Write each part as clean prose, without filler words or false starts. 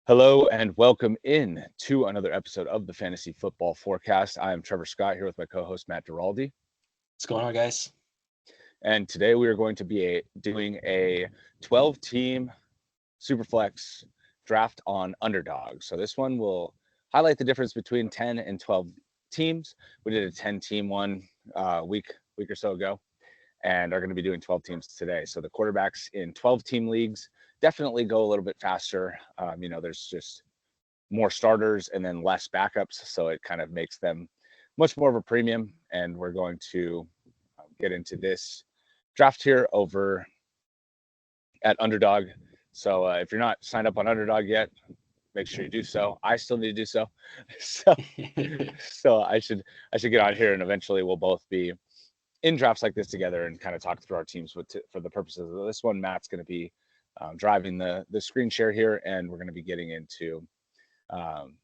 Hello and welcome in to another episode of the Fantasy Football Forecast. I am Trevor Scott here with my co-host Matt Giraldi, What's going on, guys? and today we are going to be doing a 12-team Superflex draft on Underdog. So this one will highlight the difference between 10 and 12 teams. We did a 10-team one week or so ago, and are going to be doing 12 teams today. So the quarterbacks in 12-team leagues definitely go a little bit faster. There's just more starters and then less backups, so it kind of makes them much more of a premium. And we're going to get into this draft here over at Underdog. So if you're not signed up on Underdog yet, make sure you do so. I still need to do so. so so I should get on here, and eventually we'll both be in drafts like this together and kind of talk through our teams for the purposes of this one. Matt's going to be driving the screen share here, and we're going to be getting um,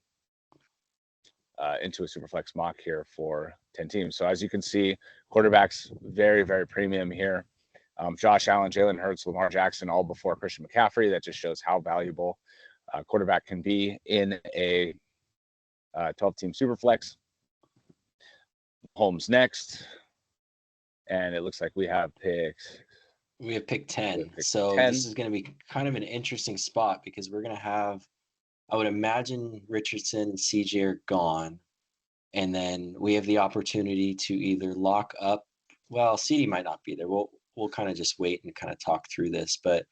into a Superflex mock here for 10 teams. So as you can see, quarterbacks very, very premium here. Josh Allen, Jalen Hurts, Lamar Jackson, all before Christian McCaffrey. That just shows how valuable quarterback can be in a 12-team Superflex. Holmes next. And it looks like we have picked. We have pick 10. So 10. This is going to be kind of an interesting spot because we're going to have, I would imagine Richardson and CJ are gone. And then we have the opportunity to either lock up. Well, CeeDee might not be there. We'll kind of just wait and kind of talk through this. But,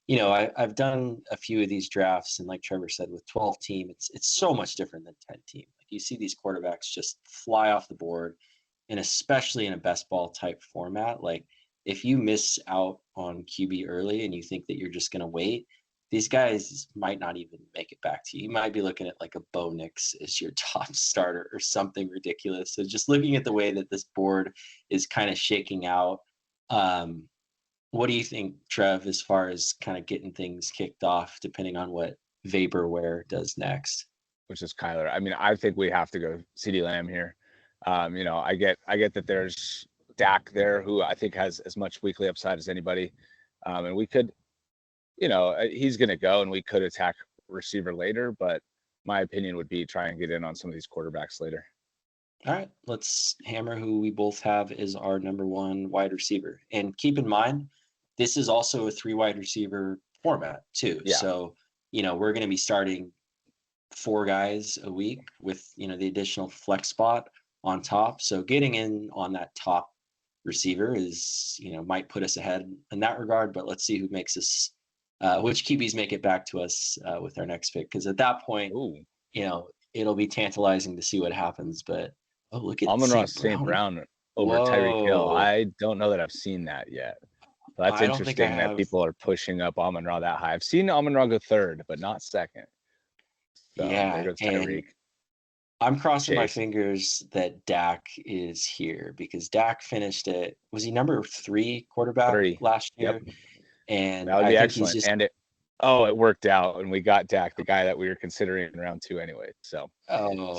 I've done a few of these drafts. And like Trevor said, with 12 team, it's so much different than 10 team. Like you see these quarterbacks just fly off the board. And especially in a best ball type format, like if you miss out on QB early and you think that you're just going to wait, these guys might not even make it back to you. You might be looking at like a Bo Nix as your top starter or something ridiculous. So just looking at the way that this board is kind of shaking out, what do you think, Trev, as far as kind of getting things kicked off, depending on what Vaporware does next? Which is Kyler. I mean, I think we have to go CeeDee Lamb here. I get that there's Dak there, who I think has as much weekly upside as anybody, and we could, he's going to go, and we could attack receiver later. But my opinion would be try and get in on some of these quarterbacks later. All right, let's hammer who we both have as our number one wide receiver. And keep in mind, this is also a 3 wide receiver format too. Yeah. So, we're going to be starting 4 guys a week with, the additional flex spot on top. So getting in on that top receiver is, might put us ahead in that regard, but let's see who makes us, which QBs make it back to us with our next pick. Because at that point, Ooh. It'll be tantalizing to see what happens. But look at Amon-Ra St. Brown over Tyreek Hill. Whoa. I don't know that I've seen that yet. But that's I don't think I interesting that have. people are pushing up Amon-Ra that high. I've seen Amon-Ra go third, but not second. So there Yeah, goes and Tyreek. I'm crossing my Chase. fingers that Dak is here because Dak finished it. Was he number 3 quarterback 3. last Yep. year? And That would I be think he's excellent. just, And it worked out, and we got Dak, the guy that we were considering in round 2 anyway. So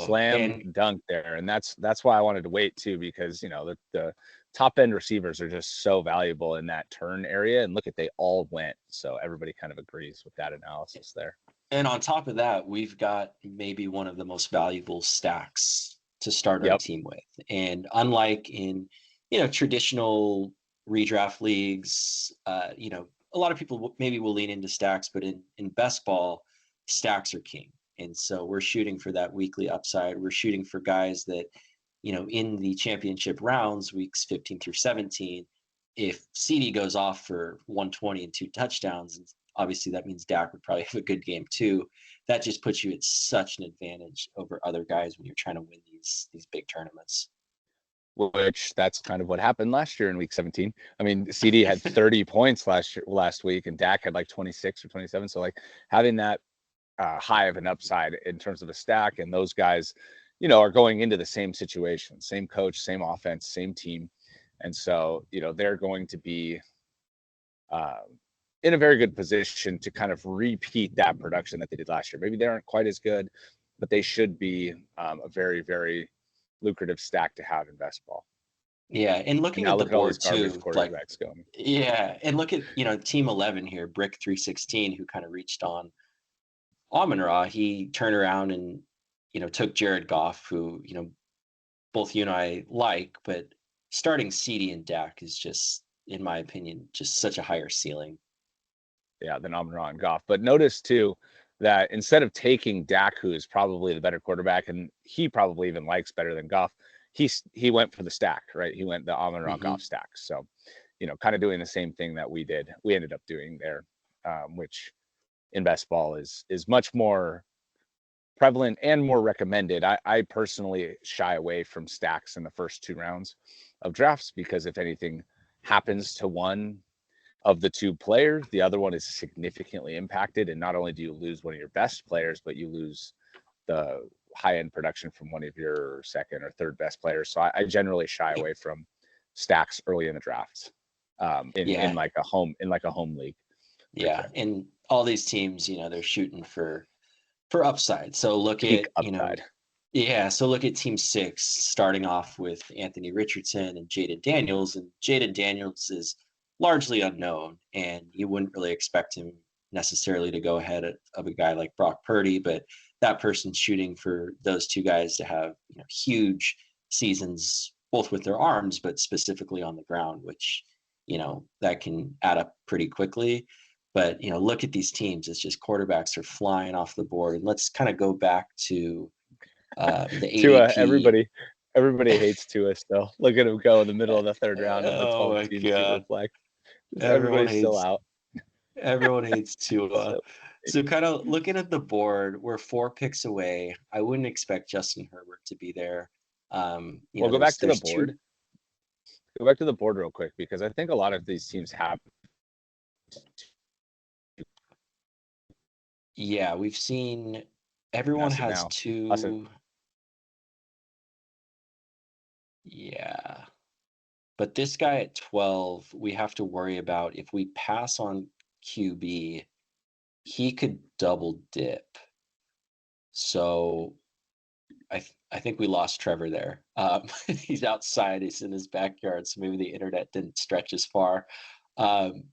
slam and dunk there. And that's why I wanted to wait too, because the top end receivers are just so valuable in that turn area. And look at, they all went. So everybody kind of agrees with that analysis there. and on top of that, we've got maybe one of the most valuable stacks to start our Yep. team with. And unlike in, traditional redraft leagues, a lot of people maybe will lean into stacks, but in best ball, stacks are king. And so we're shooting for that weekly upside. We're shooting for guys that, in the championship rounds, weeks 15 through 17, if CeeDee goes off for 120 and 2 touchdowns, and obviously that means Dak would probably have a good game too, that just puts you at such an advantage over other guys when you're trying to win these big tournaments. Which that's kind of what happened last year in week 17. I mean, CeeDee had 30 points last week, and Dak had like 26 or 27. So like having that high of an upside in terms of a stack, and those guys, are going into the same situation, same coach, same offense, same team. And so, they're going to be in a very good position to kind of repeat that production that they did last year. Maybe they aren't quite as good, but they should be a very, very lucrative stack to have in best ball. Yeah, and And looking now at the look at all these board garbage too, like quarterbacks going. yeah, and look at Team 11 here, Brick 316, who kind of reached on Amon-Ra, he turned around and, took Jared Goff, who, both you and I like, but starting CeeDee and Dak is just, in my opinion, just such a higher ceiling. Yeah, than Amon-Ra and Goff. But notice too that instead of taking Dak, who is probably the better quarterback, and he probably even likes better than Goff, he went for the stack, right? He went the Amon-Ra Goff stack. So, kind of doing the same thing that we did. We ended up doing there, which in best ball is much more prevalent and more recommended. I personally shy away from stacks in the first 2 rounds of drafts because if anything happens to one of the two players, the other one is significantly impacted. And not only do you lose one of your best players, but you lose the high end production from one of your second or third best players. So I generally shy away from stacks early in the drafts, in like a home league. Yeah, Sure. and all these teams, they're shooting for upside. So look Peak at, upside. so look at Team 6 starting off with Anthony Richardson and Jaden Daniels, and Jaden Daniels is largely unknown, and you wouldn't really expect him necessarily to go ahead of a guy like Brock Purdy, but that person's shooting for those two guys to have, huge seasons, both with their arms, but specifically on the ground, which, that can add up pretty quickly. But, look at these teams. It's just quarterbacks are flying off the board. And let's kind of go back to the Tua, ADP. everybody hates Tua still. Look at him go in the middle of the third round of the Oh 12 my team God. Superflex. Everyone Everybody's still hates out. everyone hates Tua. So So kind of looking at the board, we're 4 picks away. I wouldn't expect Justin Herbert to be there. we'll go back There's to the two. board. Go back to the board real quick because I think a lot of these teams have. Yeah, we've seen everyone Us has now. Us two. Yeah. But this guy at 12, we have to worry about if we pass on QB, he could double dip. So I think we lost Trevor there. He's outside. He's in his backyard, so maybe the internet didn't stretch as far. Um,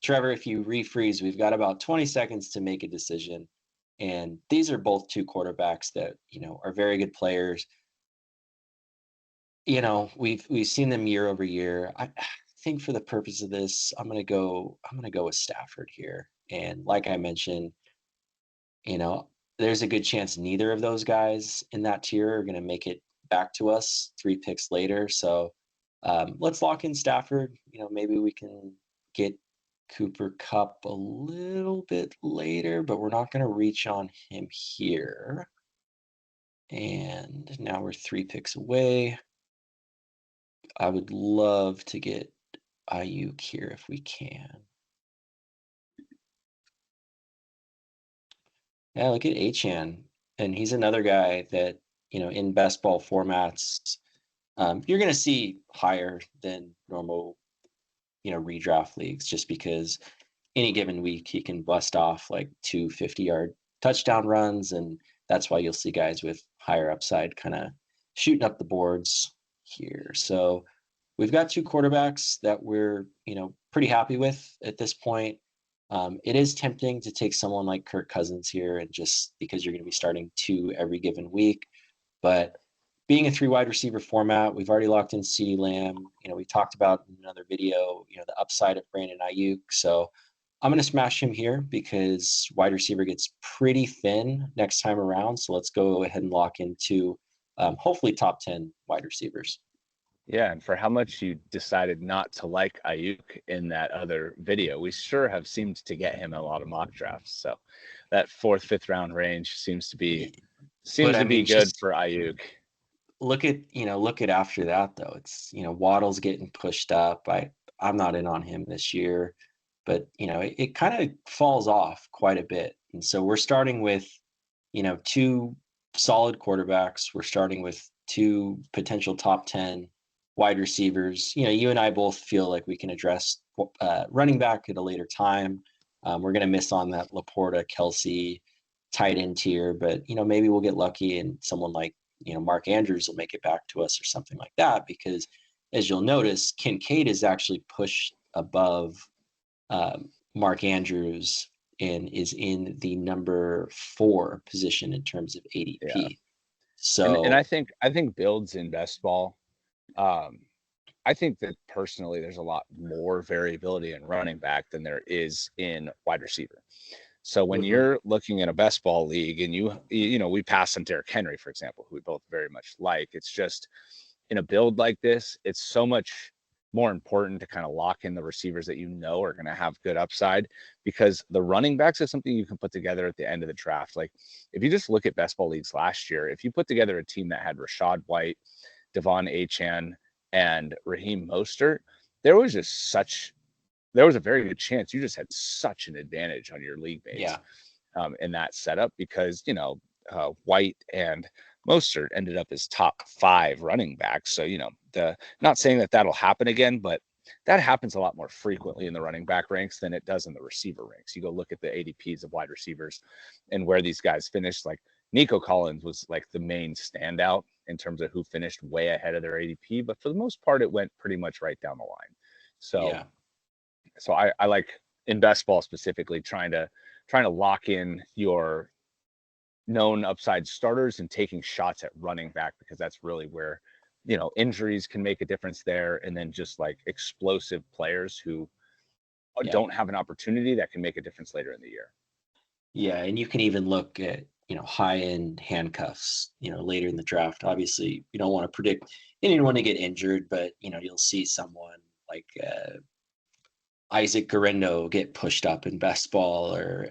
Trevor, if you refreeze, we've got about 20 seconds to make a decision. And these are both two quarterbacks that, are very good players. We've seen them year over year. I think for the purpose of this, I'm gonna go with Stafford here. And like I mentioned, you know, there's a good chance neither of those guys in that tier are gonna make it back to us 3 picks later. So let's lock in Stafford. Maybe we can get Cooper Cup a little bit later, but we're not gonna reach on him here. And now we're 3 picks away. I would love to get Ayuk here if we can. Yeah, look at Achan. And he's another guy that, in best ball formats, you're going to see higher than normal, redraft leagues just because any given week he can bust off like 250-yard touchdown runs. And that's why you'll see guys with higher upside kind of shooting up the boards here. So we've got two quarterbacks that we're, pretty happy with at this point. It is tempting to take someone like Kirk Cousins here, and just because you're going to be starting two every given week. But being a 3 wide receiver format, we've already locked in CeeDee Lamb. We talked about in another video, the upside of Brandon Ayuk. So I'm going to smash him here because wide receiver gets pretty thin next time around. So let's go ahead and lock into hopefully top 10 wide receivers. Yeah, and for how much you decided not to like Ayuk in that other video, we sure have seemed to get him a lot of mock drafts. So that fourth, fifth round range seems to be But I mean, good just for Ayuk. look at after that though. It's Waddle's getting pushed up. I'm not in on him this year, but it kind of falls off quite a bit. And so we're starting with two solid quarterbacks. We're starting with two potential top 10 wide receivers. You and I both feel like we can address running back at a later time. We're going to miss on that Laporta, Kelsey tight end tier, but maybe we'll get lucky and someone like Mark Andrews will make it back to us or something like that. Because as you'll notice, Kincaid is actually pushed above Mark Andrews and is in the number 4 position in terms of ADP. Yeah. And So I think builds in best ball. I think that personally, there's a lot more variability in running back than there is in wide receiver. So when mhm, you're looking at a best ball league and you know, we pass on Derrick Henry, for example, who we both very much like, it's just in a build like this, it's so much more important to kind of lock in the receivers that you know are going to have good upside, because the running backs is something you can put together at the end of the draft. Like if you just look at best ball leagues last year, if you put together a team that had Rashad White, Devon Achane, and Raheem Mostert, there was just such there was a very good chance you just had such an advantage on your league mates yeah, in that setup, because you know White and Mostert ended up as top 5 running backs. So you know, the not saying that that'll happen again, but that happens a lot more frequently in the running back ranks than it does in the receiver ranks. You go look at the ADPs of wide receivers and where these guys finished. Like Nico Collins was like the main standout in terms of who finished way ahead of their ADP, but for the most part, it went pretty much right down the line. So yeah. I like in best ball specifically trying to lock in your known upside starters and taking shots at running back, because that's really where, you know, injuries can make a difference there, and then just like explosive players who Yeah. don't have an opportunity that can make a difference later in the year. Yeah, and you can even look at, high-end handcuffs, later in the draft. Obviously, you don't want to predict anyone to get injured, but, you'll see someone like Isaac Guerrero get pushed up in best ball, or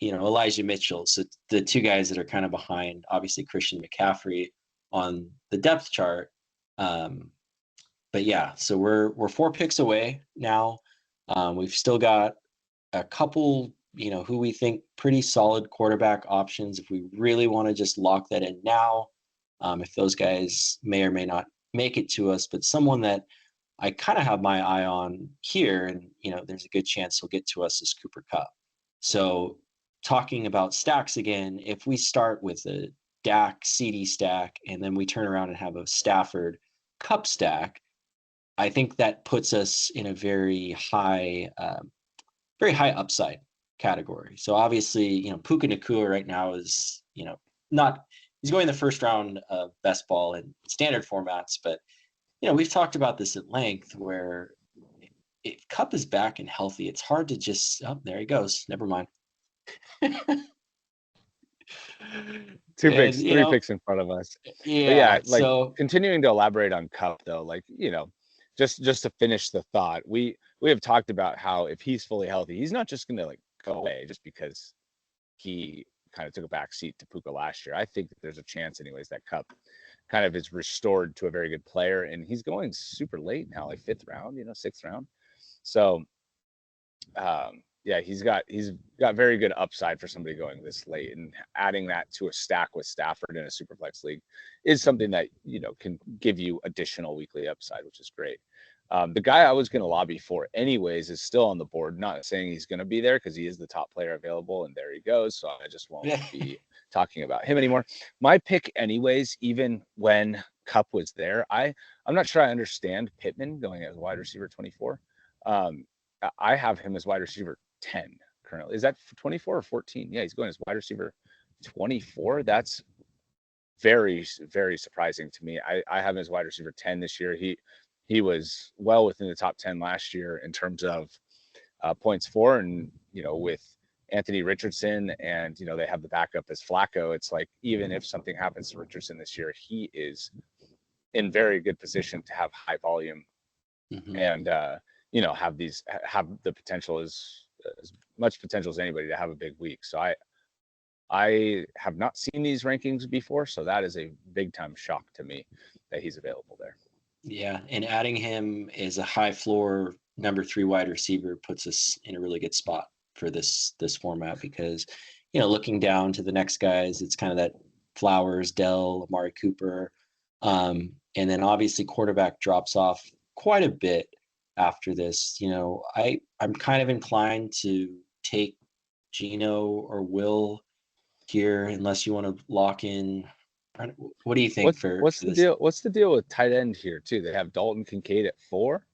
Elijah Mitchell. So the two guys that are kind of behind, obviously Christian McCaffrey on the depth chart. Um, but yeah, so we're 4 picks away now. We've still got a couple, who we think pretty solid quarterback options if we really want to just lock that in now. If those guys may or may not make it to us, but someone that I kind of have my eye on here, and there's a good chance he'll get to us, is Cooper Kupp. So talking about stacks again, if we start with a Dak CeeDee stack and then we turn around and have a Stafford Kupp stack, I think that puts us in a very high upside category. So obviously, Puka Nakua right now is, not he's going the first round of best ball in standard formats, but we've talked about this at length where if Cup is back and healthy, it's hard to just, oh, there he goes. Never mind. Two And, picks, 3 picks in front of us. But yeah. yeah, like So, continuing to elaborate on Cup though, like, you know, just to finish the thought, we have talked about how if he's fully healthy, he's not just gonna like go away just because he kind of took a back seat to Puka last year. I think that there's a chance anyways that Cup kind of is restored to a very good player, and he's going super late now, like 5th round, you know, 6th round. So yeah, he's got very good upside for somebody going this late, and adding that to a stack with Stafford in a Superflex league is something that you know can give you additional weekly upside, which is great. The guy I was going to lobby for, anyways, is still on the board. Not saying he's going to be there because he is the top player available, and there he goes. So I just won't yeah. be talking about him anymore. My pick, anyways, even when Cup was there, I'm not sure I understand Pittman going as wide receiver 24. Um, I have him as wide receiver 10 currently. Is that 24 or 14? Yeah, he's going as wide receiver 24. That's very, very surprising to me. I have him as wide receiver 10 this year. He was well within the top 10 last year in terms of points for, and you know, with Anthony Richardson, and you know they have the backup as Flacco. It's like even if something happens to Richardson this year, he is in very good position to have high volume Mhm. and you know have the potential as much potential as anybody to have a big week. So I have not seen these rankings before, so that is a big time shock to me that he's available there. Yeah. And adding him as a high floor number 3 wide receiver puts us in a really good spot for this format, because, looking down to the next guys, it's kind of that Flowers, Dell, Amari Cooper. And then obviously quarterback drops off quite a bit after this. I'm kind of inclined to take Gino or Will here, unless you want to lock in. What do you think for this? What's the deal with tight end here too? They have Dalton Kincaid at 4,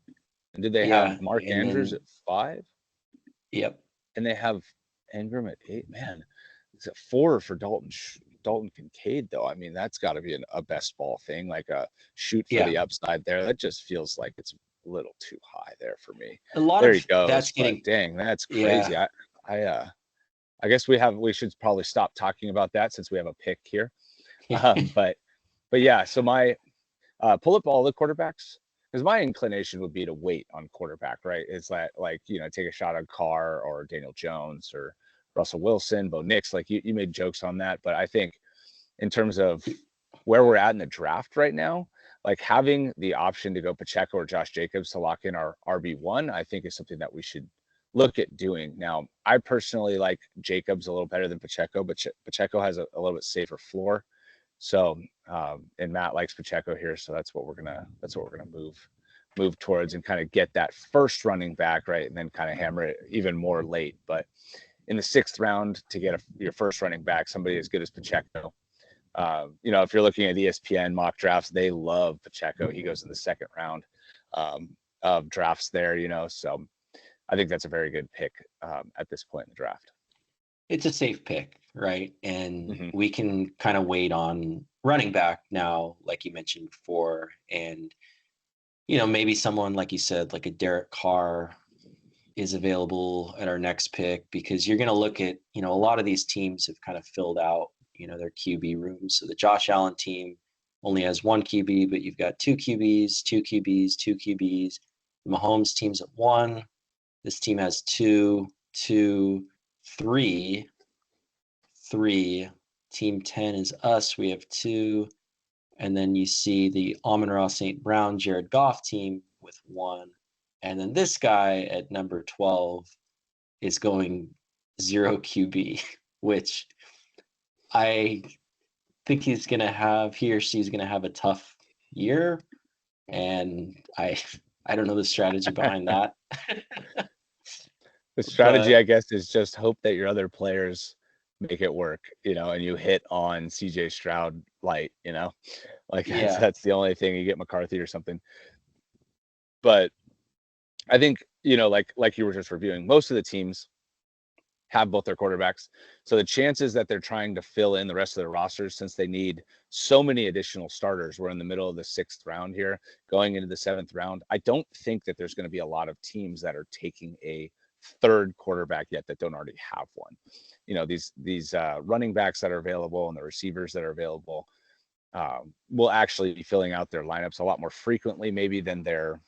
and did they Yeah. have Mark And Andrews then, at 5? yep. And they have Ingram at 8. Man, is it 4 for Dalton Kincaid though? I mean, that's got to be a best ball thing, like a shoot for Yeah, the upside there. That just feels like it's a little too high there for me. a lot There he of goes, that's but getting. dang, that's Yeah. crazy. I guess we should probably stop talking about that since we have a pick here. But yeah, so my pull up all the quarterbacks because my inclination would be to wait on quarterback, right? Is that like, take a shot on Carr or Daniel Jones or Russell Wilson, Bo Nix, like you made jokes on that. But I think in terms of where we're at in the draft right now, like having the option to go Pacheco or Josh Jacobs to lock in our RB1, I think is something that we should look at doing. Now, I personally like Jacobs a little better than Pacheco, but Pacheco has a little bit safer floor. So, and Matt likes Pacheco here, so that's what we're gonna move towards and kind of get that first running back right, and then kind of hammer it even more late. But in the 6th round to get your first running back, somebody as good as Pacheco. If you're looking at ESPN mock drafts, they love Pacheco. He goes in the 2nd round of drafts there. So I think that's a very good pick at this point in the draft. It's a safe pick, right? And Mm-hmm. we can kind of wait on running back now, like you mentioned before, and maybe someone like you said, like a Derek Carr is available at our next pick because you're going to look at, a lot of these teams have kind of filled out, their QB rooms. So the Josh Allen team only has one QB, but you've got two QBs, two QBs, two QBs. The Mahomes team's at one. This team has two, two, three, three. Team 10 is us. We have two. And then you see the Amon-Ra St. Brown, Jared Goff team with one. And then this guy at number 12 is going 0 QB, which I think he or she's going to have a tough year. And I don't know the strategy behind that. The strategy, But I guess, is just hope that your other players make it work, and you hit on CJ Stroud light, like that's yeah, that's the only thing. You get McCarthy or something. But I think, like you were just reviewing, most of the teams have both their quarterbacks. So the chances that they're trying to fill in the rest of their rosters, since they need so many additional starters, we're in the middle of the 6th round here, going into the 7th round. I don't think that there's going to be a lot of teams that are taking a 3rd quarterback yet that don't already have one. These running backs that are available and the receivers that are available will actually be filling out their lineups a lot more frequently, maybe than their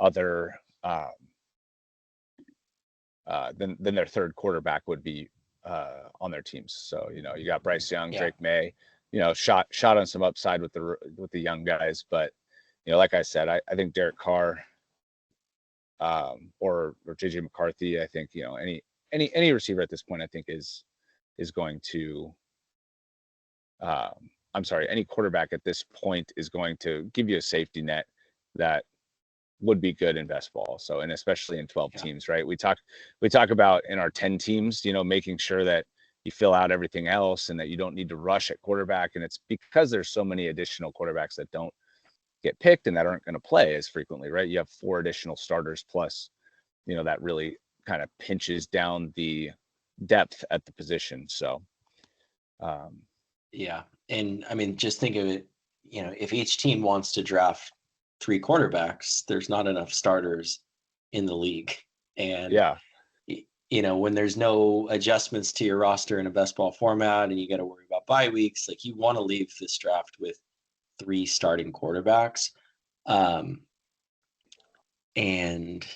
other than their 3rd quarterback would be on their teams. So you got Bryce Young, yeah, Drake May, shot on some upside with the young guys, but like I said, I think Derek Carr or JJ McCarthy, I think any receiver at this point, I think is going to I'm sorry, any quarterback at this point is going to give you a safety net that would be good in best ball. So, and especially in 12 yeah, teams, right? We talk about in our 10 teams, making sure that you fill out everything else and that you don't need to rush at quarterback. And it's because there's so many additional quarterbacks that don't get picked and that aren't going to play as frequently, right? You have 4 additional starters plus, that really kind of pinches down the depth at the position. So, yeah. And I mean, just think of it, if each team wants to draft 3 quarterbacks, there's not enough starters in the league. And yeah, when there's no adjustments to your roster in a best ball format and you got to worry about bye weeks, like you want to leave this draft with 3 starting quarterbacks. And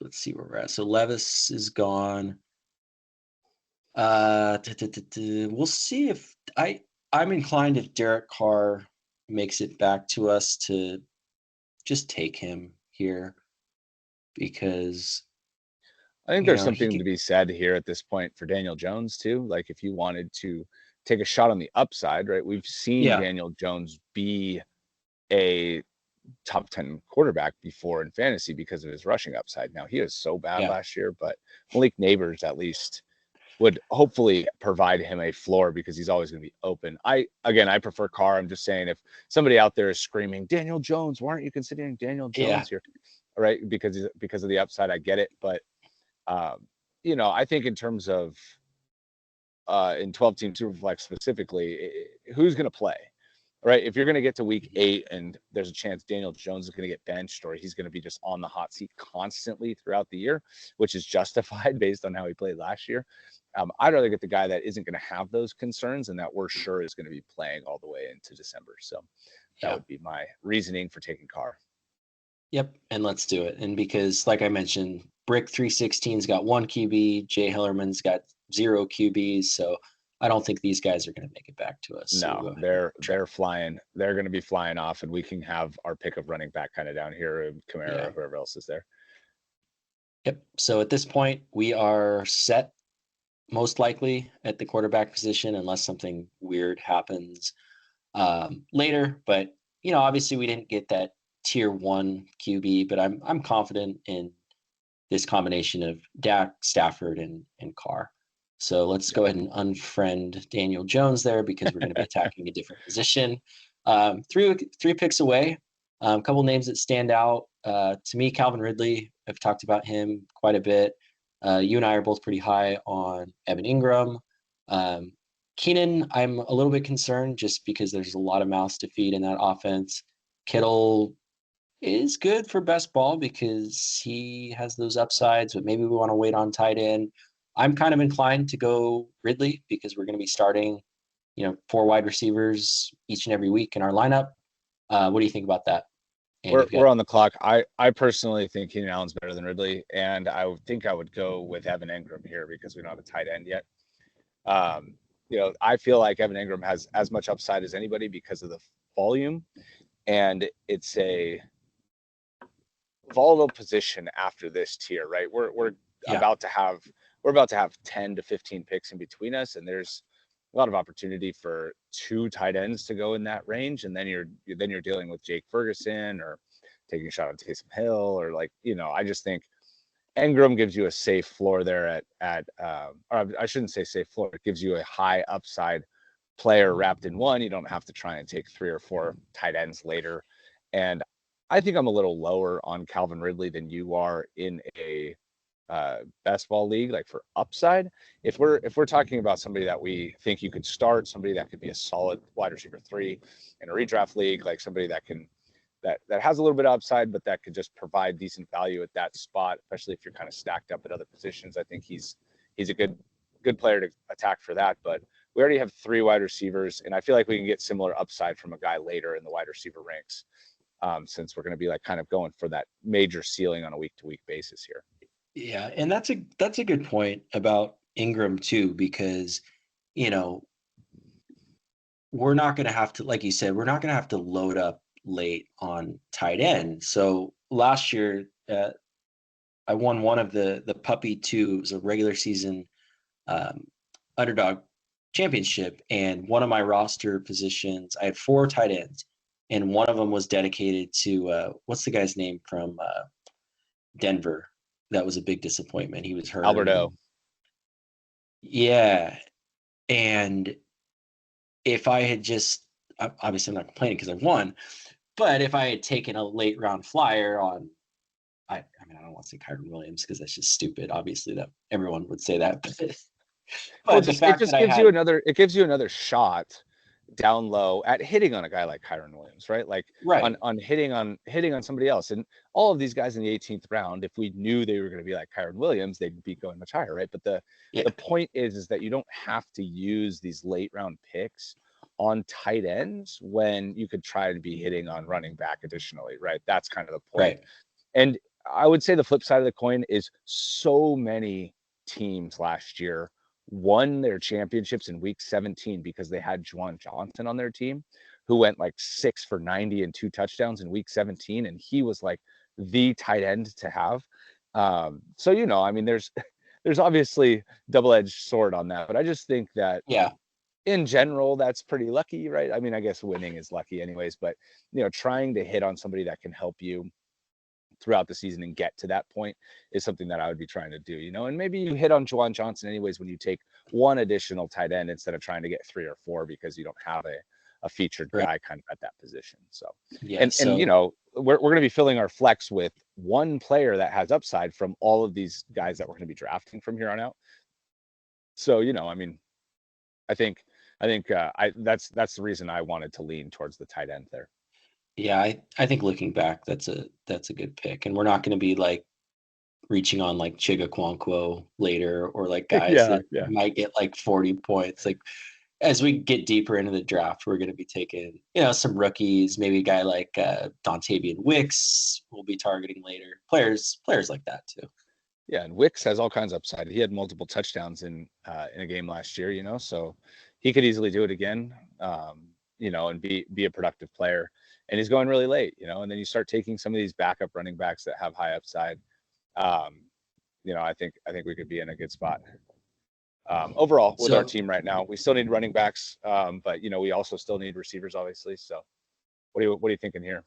let's see where we're at. So Levis is gone. We'll see if I'm inclined if Derek Carr makes it back to us to just take him here because I think there's he something to could. be said here at this point for Daniel Jones too. Like if you wanted to take a shot on the upside, right? We've seen Yeah, Daniel Jones be a top 10 quarterback before in fantasy because of his rushing upside. Now he was so bad yeah, last year, but Malik Neighbors at least would hopefully provide him a floor because he's always going to be open. I prefer Carr. I'm just saying if somebody out there is screaming Daniel Jones, why aren't you considering Daniel yeah, Jones here? Right? Because of the upside, I get it, but I think in terms of in 12-team Superflex specifically, who's going to play, right? If you're going to get to week 8 and there's a chance Daniel Jones is going to get benched or he's going to be just on the hot seat constantly throughout the year, which is justified based on how he played last year, I'd rather get the guy that isn't going to have those concerns and that we're sure is going to be playing all the way into December. So that would be my reasoning for taking Carr. Yep, and let's do it. And because, like I mentioned, Brick 316's got 1 QB, Jay Hillerman's got 0 QBs, so I don't think these guys are going to make it back to us. No, so they're flying. They're going to be flying off, and we can have our pick of running back kind of down here, Kamara, or whoever else is there. Yep. So at this point, we are set, most likely at the quarterback position, unless something weird happens later. But obviously, we didn't get that tier 1 QB, but I'm confident in this combination of Dak, Stafford, and Carr. So let's go ahead and unfriend Daniel Jones there because we're going to be attacking a different position. Three picks away. A couple names that stand out to me. Calvin Ridley. I've talked about him quite a bit. You and I are both pretty high on Evan Ingram. Keenan, I'm a little bit concerned just because there's a lot of mouths to feed in that offense. Kittle is good for best ball because he has those upsides, but maybe we want to wait on tight end. I'm kind of inclined to go Ridley because we're going to be starting, 4 wide receivers each and every week in our lineup. What do you think about that? We're on the clock. I personally think Keenan Allen's better than Ridley, and I think I would go with Evan Ingram here because we don't have a tight end yet. I feel like Evan Ingram has as much upside as anybody because of the volume, and it's a volatile position after this tier, right? We're about to have 10 to 15 picks in between us, and there's a lot of opportunity for 2 tight ends to go in that range, and then you're dealing with Jake Ferguson or taking a shot at Taysom Hill or I just think Ingram gives you a safe floor there or I shouldn't say safe floor. It gives you a high upside player wrapped in one. You don't have to try and take 3 or 4 tight ends later. And I think I'm a little lower on Calvin Ridley than you are in a best ball league, like for upside. If we're talking about somebody that we think you could start, somebody that could be a solid wide receiver 3 in a redraft league, like somebody that has a little bit of upside, but that could just provide decent value at that spot, especially if you're kind of stacked up at other positions. I think he's a good player to attack for that. But we already have 3 wide receivers, and I feel like we can get similar upside from a guy later in the wide receiver ranks, since we're going to be like kind of going for that major ceiling on a week-to-week basis here. Yeah, and that's a good point about Ingram too, because we're not going to have to, like you said, we're not going to have to load up late on tight end. So last year, I won one of the Puppy 2. It was a regular season Underdog championship, and one of my roster positions, I had 4 tight ends, and one of them was dedicated to what's the guy's name from Denver? That was a big disappointment. He was hurt. Alberto. Yeah, and if I had just, obviously I'm not complaining because I won, but if I had taken a late round flyer on, I mean, I don't want to say Kyron Williams because that's just stupid. Obviously, that everyone would say that, but it gives you another shot down low at hitting on a guy like Kyron Williams, right? Like on hitting on somebody else. And all of these guys in the 18th round, if we knew they were going to be like Kyron Williams, they'd be going much higher, right? But the point is that you don't have to use these late round picks on tight ends when you could try to be hitting on running back additionally, right? That's kind of the point. Right. And I would say the flip side of the coin is so many teams last year won their championships in week 17 because they had Juwan Johnson on their team, who went like 6 for 90 and 2 touchdowns in week 17. And he was like the tight end to have. So, I mean, there's obviously double-edged sword on that, but I just think that in general, that's pretty lucky, right? I mean, I guess winning is lucky anyways, but trying to hit on somebody that can help you throughout the season and get to that point is something that I would be trying to do, and maybe you hit on Juwan Johnson anyways when you take 1 additional tight end instead of trying to get 3 or 4 because you don't have a featured Right. guy kind of at that position. So, Yeah. and you know, we're going to be filling our flex with one player that has upside from all of these guys that we're going to be drafting from here on out. So, you know, I mean, I think that's the reason I wanted to lean towards the tight end there. Yeah, I think looking back, that's a good pick, and we're not going to be like reaching on like Chiga Kwonkwo later, or like guys Yeah, that yeah. might get like 40 points. Like as we get deeper into the draft, we're going to be taking, some rookies, maybe a guy like Dontavian Wicks we'll be targeting later. Players like that too. Yeah, and Wicks has all kinds of upside. He had multiple touchdowns in a game last year, you know, so he could easily do it again, you know, and be a productive player. And he's going really late, you know, and then you start taking some of these backup running backs that have high upside. You know, I think we could be in a good spot. Overall, with our So, team right now, we still need running backs, but you know, we also still need receivers, obviously. So, what are you thinking here?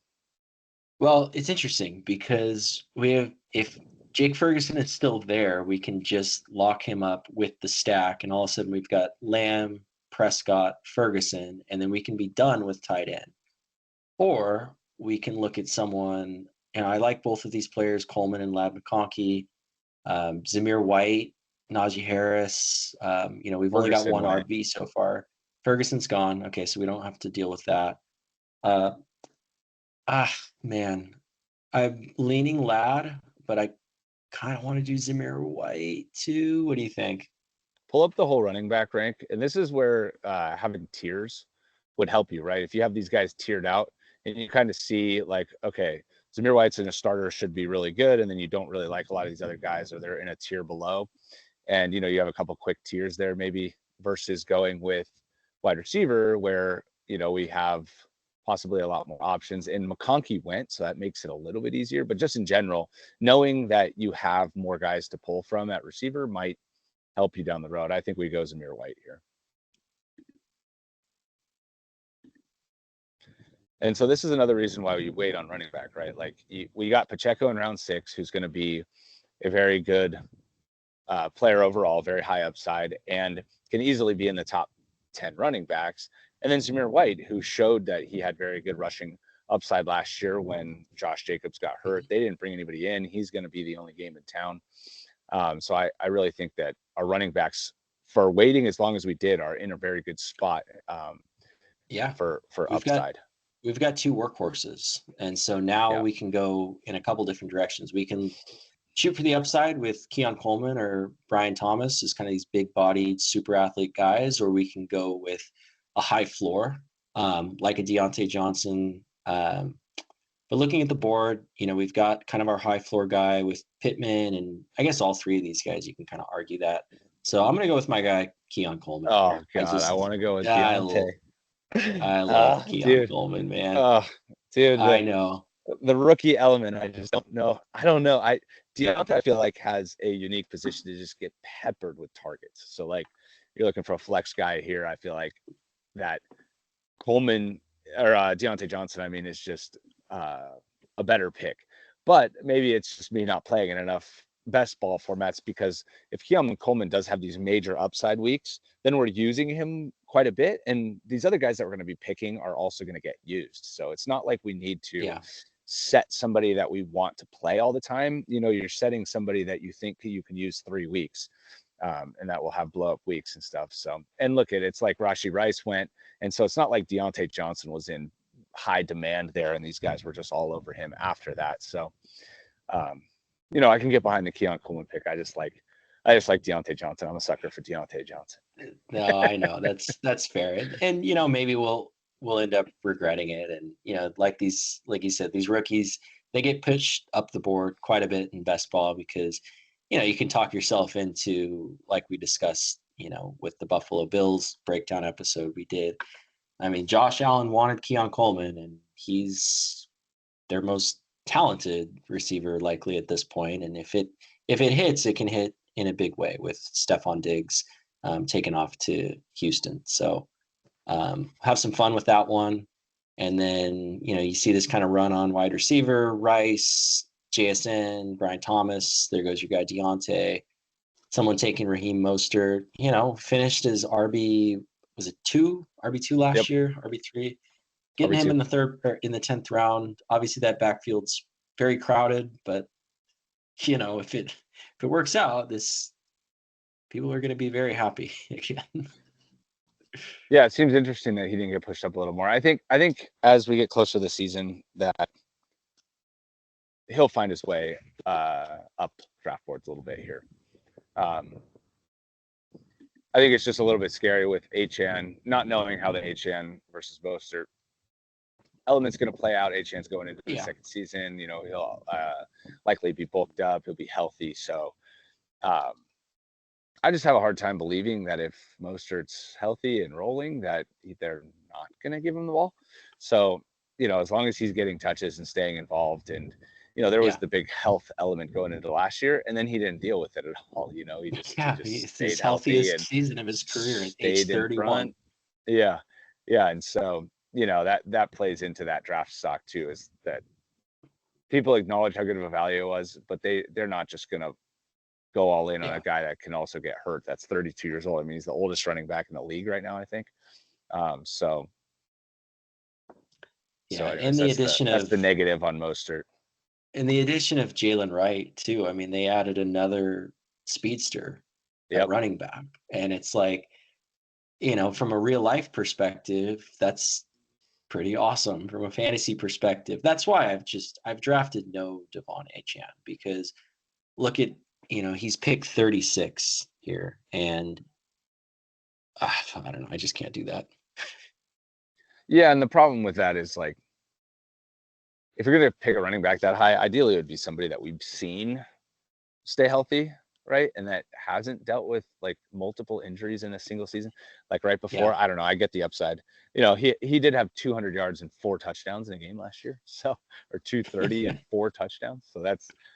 well, it's interesting because if Jake Ferguson is still there, we can just lock him up with the stack, and all of a sudden we've got Lamb, Prescott, Ferguson, and then we can be done with tight end. Or we can look at someone, and I like both of these players, Coleman and Lab McConkey, Zamir White, Najee Harris. We've only got Ferguson one went. RB so far. Ferguson's gone. Okay, so we don't have to deal with that. Uh, man, I'm leaning Lad, but I kind of want to do Zamir White too. What do you think? Pull up the whole running back rank, and this is where having tiers would help you, right? If you have these guys tiered out, and you kind of see like, okay, Zamir White's in a starter should be really good, and then you don't really like a lot of these other guys, or they're in a tier below, and you know you have a couple quick tiers there maybe versus going with wide receiver where you know we have possibly a lot more options. And McConkey went, so that makes it a little bit easier. But just in general, knowing that you have more guys to pull from at receiver might help you down the road. I think we go Zamir White here. And so this is another reason why we wait on running back, right? Like we got Pacheco in round 6, who's going to be a very good player overall, very high upside, and can easily be in the top 10 running backs. And then Zamir White, who showed that he had very good rushing upside last year when Josh Jacobs got hurt. They didn't bring anybody in. He's going to be the only game in town. So I really think that our running backs, for waiting as long as we did, are in a very good spot. Yeah, for we've got upside. we've got two workhorses, and so now Yeah. we can go in a couple different directions. We can shoot for the upside with Keon Coleman or Brian Thomas as kind of these big-bodied super athlete guys, or we can go with a high floor, like a Deontay Johnson. But looking at the board, we've got kind of our high floor guy with Pittman, and I guess all three of these guys, you can kind of argue that. So I'm going to go with my guy, Keon Coleman Oh here. God, I want to go with I, Deontay. l- I love Keon Dude. Coleman, man. Oh, dude, I know. the rookie element, I just don't know. I don't know. Deontay, I feel like, has a unique position to just get peppered with targets. So like you're looking for a flex guy here. I feel like that Coleman or Deontay Johnson, I mean, is just a better pick. But maybe it's just me not playing in enough best ball formats, because if Keon Coleman does have these major upside weeks, then we're using him quite a bit. And these other guys that we're going to be picking are also going to get used. So it's not like we need to Yeah. set somebody that we want to play all the time. You know, you're setting somebody that you think you can use 3 weeks. And that will have blow up weeks and stuff. So, and look at it's like Rashee Rice went. And so it's not like Deontay Johnson was in high demand there and these guys were just all over him after that. So, I can get behind the Keon Coleman pick. I just like Deontay Johnson. I'm a sucker for Deontay Johnson. No, I know that's fair, and maybe we'll end up regretting it, and like you said, these rookies, they get pushed up the board quite a bit in best ball because you can talk yourself into, like we discussed, with the Buffalo Bills breakdown episode we did. I mean, Josh Allen wanted Keon Coleman, and he's their most talented receiver likely at this point. And if it hits, it can hit in a big way with Stephon Diggs taken off to Houston. So have some fun with that one. And then you see this kind of run on wide receiver: Rice, JSN, Brian Thomas. There goes your guy Deontay. Someone taking Raheem Mostert. Finished as RB was it RB2 last Yep, year, RB3. Getting him RB2. in the third or in the 10th round. Obviously, that backfield's very crowded, but if it works out, this people are going to be very happy again. Yeah, it seems interesting that he didn't get pushed up a little more. I think as we get closer to the season, that he'll find his way up draft boards a little bit here. I think it's just a little bit scary with HN not knowing how the HN versus Mostert element's going to play out. HN's going into the second season. He'll likely be bulked up. He'll be healthy. So I just have a hard time believing that if Mostert's healthy and rolling, that they're not going to give him the ball. So, as long as he's getting touches and staying involved, and there was the big health element going into last year, and then he didn't deal with it at all. He just It's stayed his healthy healthiest and season of his career at age stayed in 31. front. Yeah, and so that plays into that draft stock too, is that people acknowledge how good of a value it was, but they're not just going to go all in on a guy that can also get hurt. That's 32 years old. I mean, he's the oldest running back in the league right now, I think. And the addition that's the negative on Mostert. And the addition of Jalen Wright too. I mean, they added another speedster at running back, and it's like, from a real life perspective, that's pretty awesome. From a fantasy perspective, that's why I've drafted no Devon Achane, because look at, he's picked 36 here, and I don't know, I just can't do that. Yeah, and the problem with that is, like, if you're going to pick a running back that high, ideally it would be somebody that we've seen stay healthy, right? And that hasn't dealt with like multiple injuries in a single season. Like right before, I don't know, I get the upside. He did have 200 yards and 4 touchdowns in a game last year. So, or 230 and 4 touchdowns. So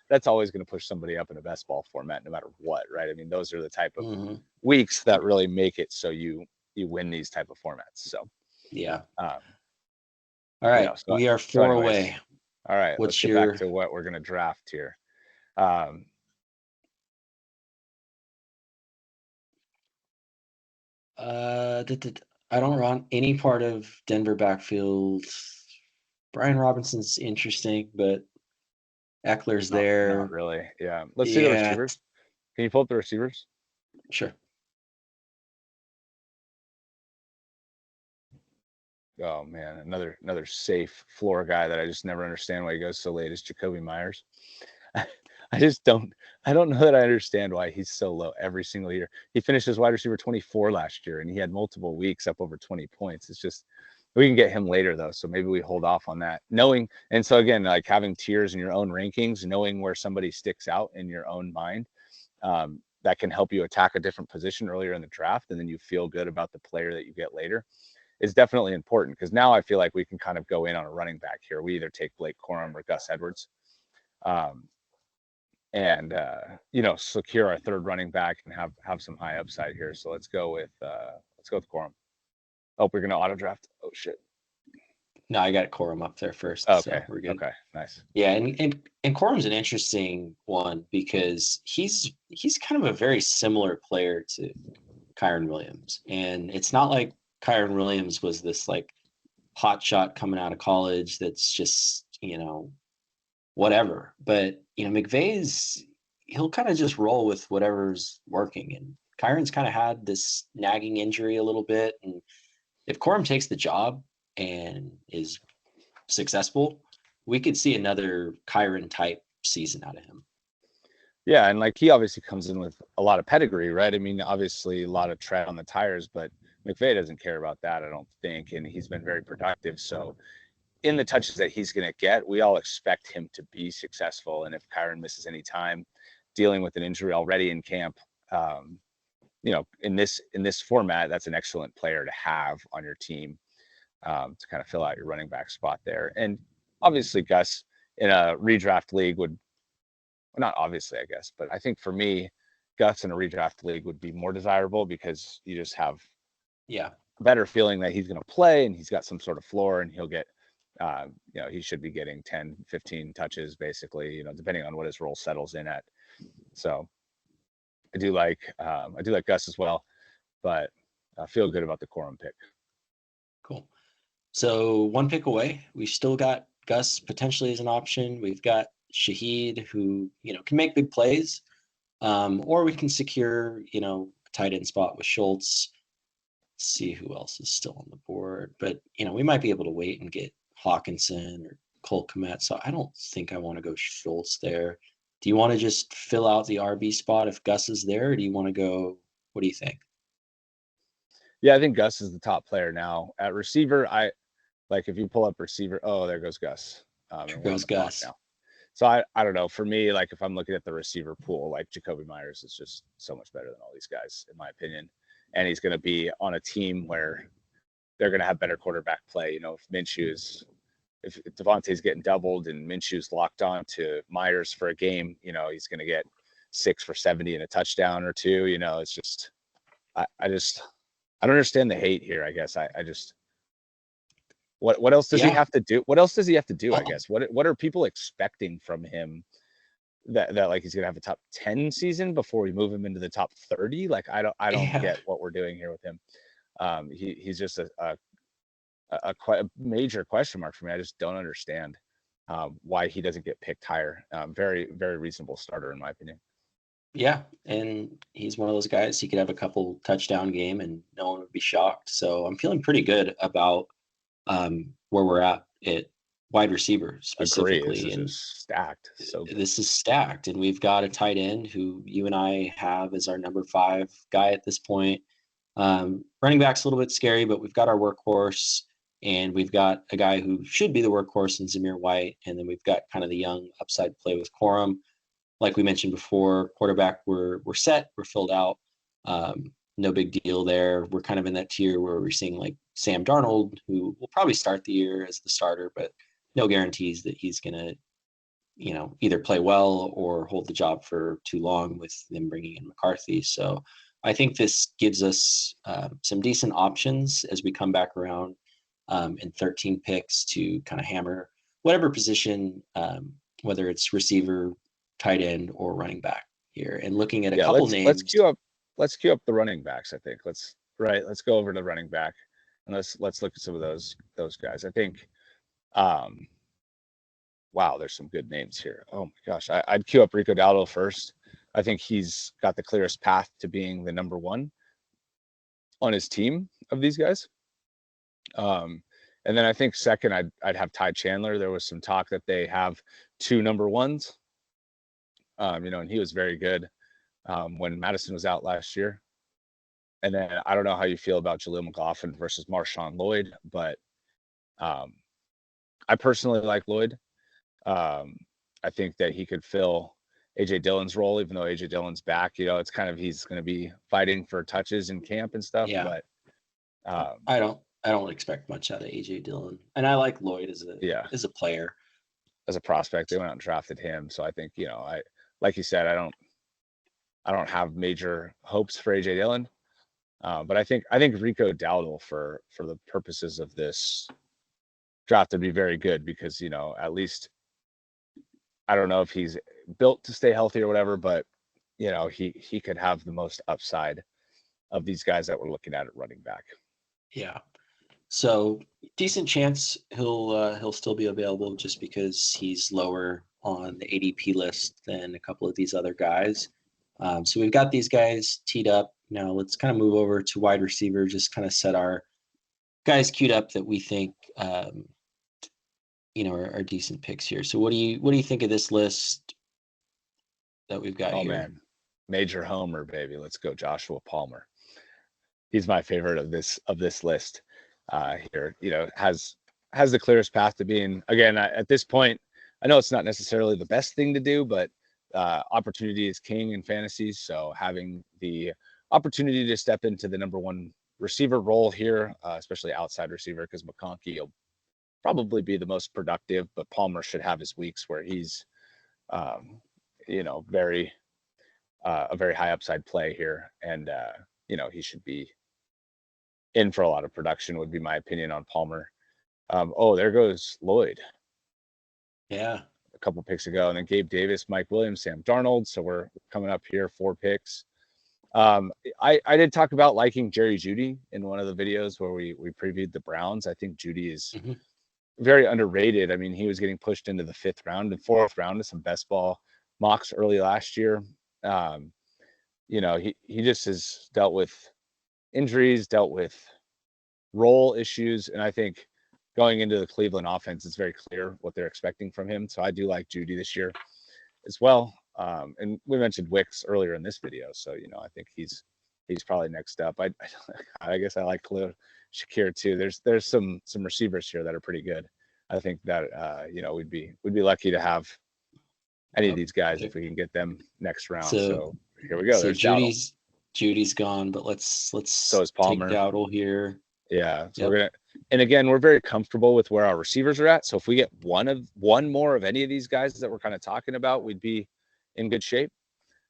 that's always going to push somebody up in a best ball format, no matter what, right? I mean, those are the type of weeks that really make it so you win these type of formats. So, all right, we are 4 away. All right, let's get back to what we're going to draft here. I don't run any part of Denver backfield. Brian Robinson's interesting, but Eckler's there. Not really. Yeah. Let's see the receivers. Can you pull up the receivers? Sure. Oh man, another safe floor guy that I just never understand why he goes so late is Jacoby Myers. I don't know that I understand why he's so low every single year. He finished as wide receiver 24 last year, and he had multiple weeks up over 20 points. It's just, we can get him later though, so maybe we hold off on that. And so again, like having tiers in your own rankings, knowing where somebody sticks out in your own mind, that can help you attack a different position earlier in the draft, and then you feel good about the player that you get later, is definitely important, because now I feel like we can kind of go in on a running back here. We either take Blake Corum or Gus Edwards, and secure our third running back and have some high upside here. So let's go with Corum. Oh, we're gonna auto draft. Oh shit. No, I got Corum up there first. Okay, so we're good. Okay, nice. Yeah, and Corum's an interesting one because he's kind of a very similar player to Kyren Williams, and it's not like Kyren Williams was this like hot shot coming out of college that's just whatever. But McVay's, he'll kind of just roll with whatever's working, and Kyron's kind of had this nagging injury a little bit, and if Corum takes the job and is successful, we could see another Kyron type season out of him. Yeah, and like he obviously comes in with a lot of pedigree, right? I mean, obviously a lot of tread on the tires, but McVay doesn't care about that, I don't think, and he's been very productive. So in the touches that he's going to get, we all expect him to be successful. And if Kyron misses any time, dealing with an injury already in camp, in this format, that's an excellent player to have on your team, to kind of fill out your running back spot there. And obviously Gus in a redraft league would, well, not obviously, I guess, but I think for me, Gus in a redraft league would be more desirable, because you just have a better feeling that he's going to play and he's got some sort of floor, and he'll get, he should be getting 10, 15 touches basically, depending on what his role settles in at. So I do like Gus as well, but I feel good about the Corum pick. Cool. So 1 pick away, we've still got Gus potentially as an option. We've got Shaheed, who can make big plays, or we can secure a tight end spot with Schultz. Let's see who else is still on the board, but we might be able to wait and get Hawkinson or Cole Kmet. So I don't think I want to go Schultz there. Do you want to just fill out the RB spot if Gus is there, or do you want to go? What do you think? Yeah, I think Gus is the top player now at receiver. If you pull up receiver, oh, there goes Gus. There goes Gus. Now. So I don't know. For me, like if I'm looking at the receiver pool, like Jacoby Myers is just so much better than all these guys, in my opinion. And he's going to be on a team where they're going to have better quarterback play. If Devontae's getting doubled and Minshew's locked on to Myers for a game, he's going to get 6 for 70 and a touchdown or two. It's just, I don't understand the hate here. I guess I just, what else does he have to do? What else does he have to do? I guess what are people expecting from him that like he's gonna have a top 10 season before we move him into the top 30? Like I don't get what we're doing here with him. He's just a major question mark for me. I just don't understand why he doesn't get picked higher. Very, very reasonable starter in my opinion. Yeah, and he's one of those guys. He could have a couple touchdown game and no one would be shocked. So I'm feeling pretty good about where we're at wide receiver specifically. This is stacked. So good. This is stacked, and we've got a tight end who you and I have as our number 5 guy at this point. Running back's a little bit scary, but we've got our workhorse, and we've got a guy who should be the workhorse in Zamir White, and then we've got kind of the young upside play with Corum. Like we mentioned before, quarterback, we're set, we're filled out. No big deal there. We're kind of in that tier where we're seeing like Sam Darnold, who will probably start the year as the starter, but no guarantees that he's going to, either play well or hold the job for too long with them bringing in McCarthy. So I think this gives us some decent options as we come back around in 13 picks to kind of hammer whatever position, whether it's receiver, tight end, or running back here. And looking at a couple names. Let's queue up the running backs. I think let's go over to running back and let's look at some of those guys. I think, wow, there's some good names here. Oh my gosh, I'd queue up Rico Dowdle first. I think he's got the clearest path to being the number 1 on his team of these guys. And then I think second, I'd have Ty Chandler. There was some talk that they have 2 number 1s. And he was very good when Madison was out last year. And then I don't know how you feel about Jaleel McLaughlin versus Marshawn Lloyd, but I personally like Lloyd. I think that he could fill AJ Dillon's role, even though AJ Dillon's back. It's kind of he's going to be fighting for touches in camp and stuff. Yeah. But I don't expect much out of AJ Dillon, and I like Lloyd as a player, as a prospect. They went out and drafted him, so I think I like you said, I don't have major hopes for AJ Dillon. But I think Rico Dowdle for the purposes of this draft would be very good because at least I don't know if he's built to stay healthy or whatever, but he could have the most upside of these guys that we're looking at running back. Yeah. So decent chance he'll still be available just because he's lower on the ADP list than a couple of these other guys. So we've got these guys teed up. Now let's kind of move over to wide receiver, just kind of set our guys queued up that we think are decent picks here. So what do you think of this list that we've got here? Oh man, major homer, baby. Let's go Joshua Palmer. He's my favorite of this list here. Has the clearest path to being, again, at this point, I know it's not necessarily the best thing to do, but opportunity is king in fantasy. So having the opportunity to step into the number 1 receiver role here, especially outside receiver, because McConkey will probably be the most productive, but Palmer should have his weeks where he's, very a very high upside play here, and he should be in for a lot of production. Would be my opinion on Palmer. There goes Lloyd. Yeah, a couple picks ago, and then Gabe Davis, Mike Williams, Sam Darnold. So we're coming up here 4 picks. I did talk about liking Jerry Jeudy in one of the videos where we previewed the Browns. I think Jeudy is very underrated. I mean, he was getting pushed into the 5th round and 4th round to some best ball mocks early last year. You know, he just has dealt with injuries, dealt with role issues, and I think going into the Cleveland offense, it's very clear what they're expecting from him. So I do like Jeudy this year as well. And we mentioned Wicks earlier in this video, so you know I think he's probably next up. I guess I like Khalil Shakir too. There's some receivers here that are pretty good. I think that you know we'd be lucky to have any of these guys if we can get them next round. So here we go. So There's Dowdle. Judy's gone, but let's So is take Palmer. Dowdle here. Yeah. So we're gonna, and again, we're very comfortable with where our receivers are at. So if we get one more of any of these guys that we're kind of talking about, we'd be in good shape.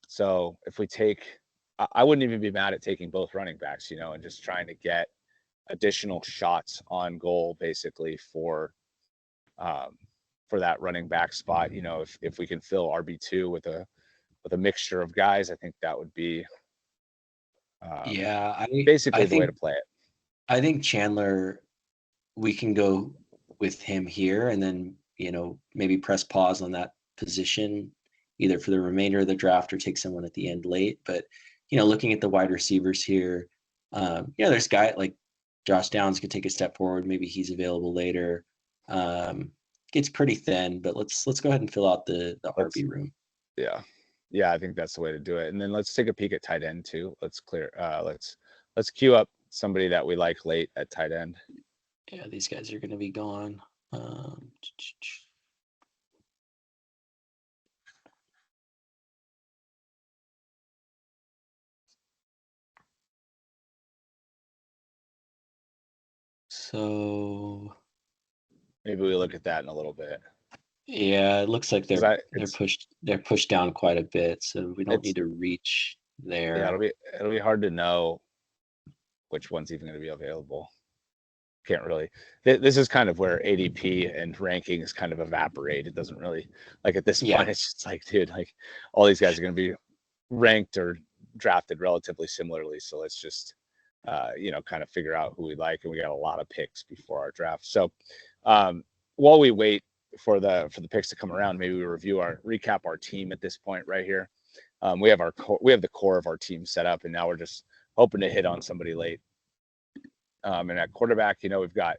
So if we take, I wouldn't even be mad at taking both running backs, you know, and just trying to get additional shots on goal, basically for that running back spot. You know, if we can fill RB2 with a mixture of guys, I think that would be basically the way to play it. I think Chandler, we can go with him here, and then you know maybe press pause on that position either for the remainder of the draft or take someone at the end late. But you know, looking at the wide receivers here, you know, there's a guy like Josh Downs could take a step forward. Maybe he's available later. It's pretty thin, but let's go ahead and fill out the RB room. Yeah, I think that's the way to do it. And then let's take a peek at tight end too. Let's queue up somebody that we like late at tight end. Yeah, these guys are going to be gone. So maybe we look at that in a little bit. Yeah, it looks like they're pushed down quite a bit, so we don't need to reach there. Yeah, it'll be hard to know which one's even going to be available. Can't really. This is kind of where ADP and rankings kind of evaporate. It doesn't really, like at this point, it's just like, dude, like all these guys are going to be ranked or drafted relatively similarly. So let's just, you know, kind of figure out who we like, and we got a lot of picks before our draft. So while we wait for the picks to come around, maybe we recap our team at this point right here. We have the core of our team set up, and now we're just hoping to hit on somebody late. And at quarterback, you know, we've got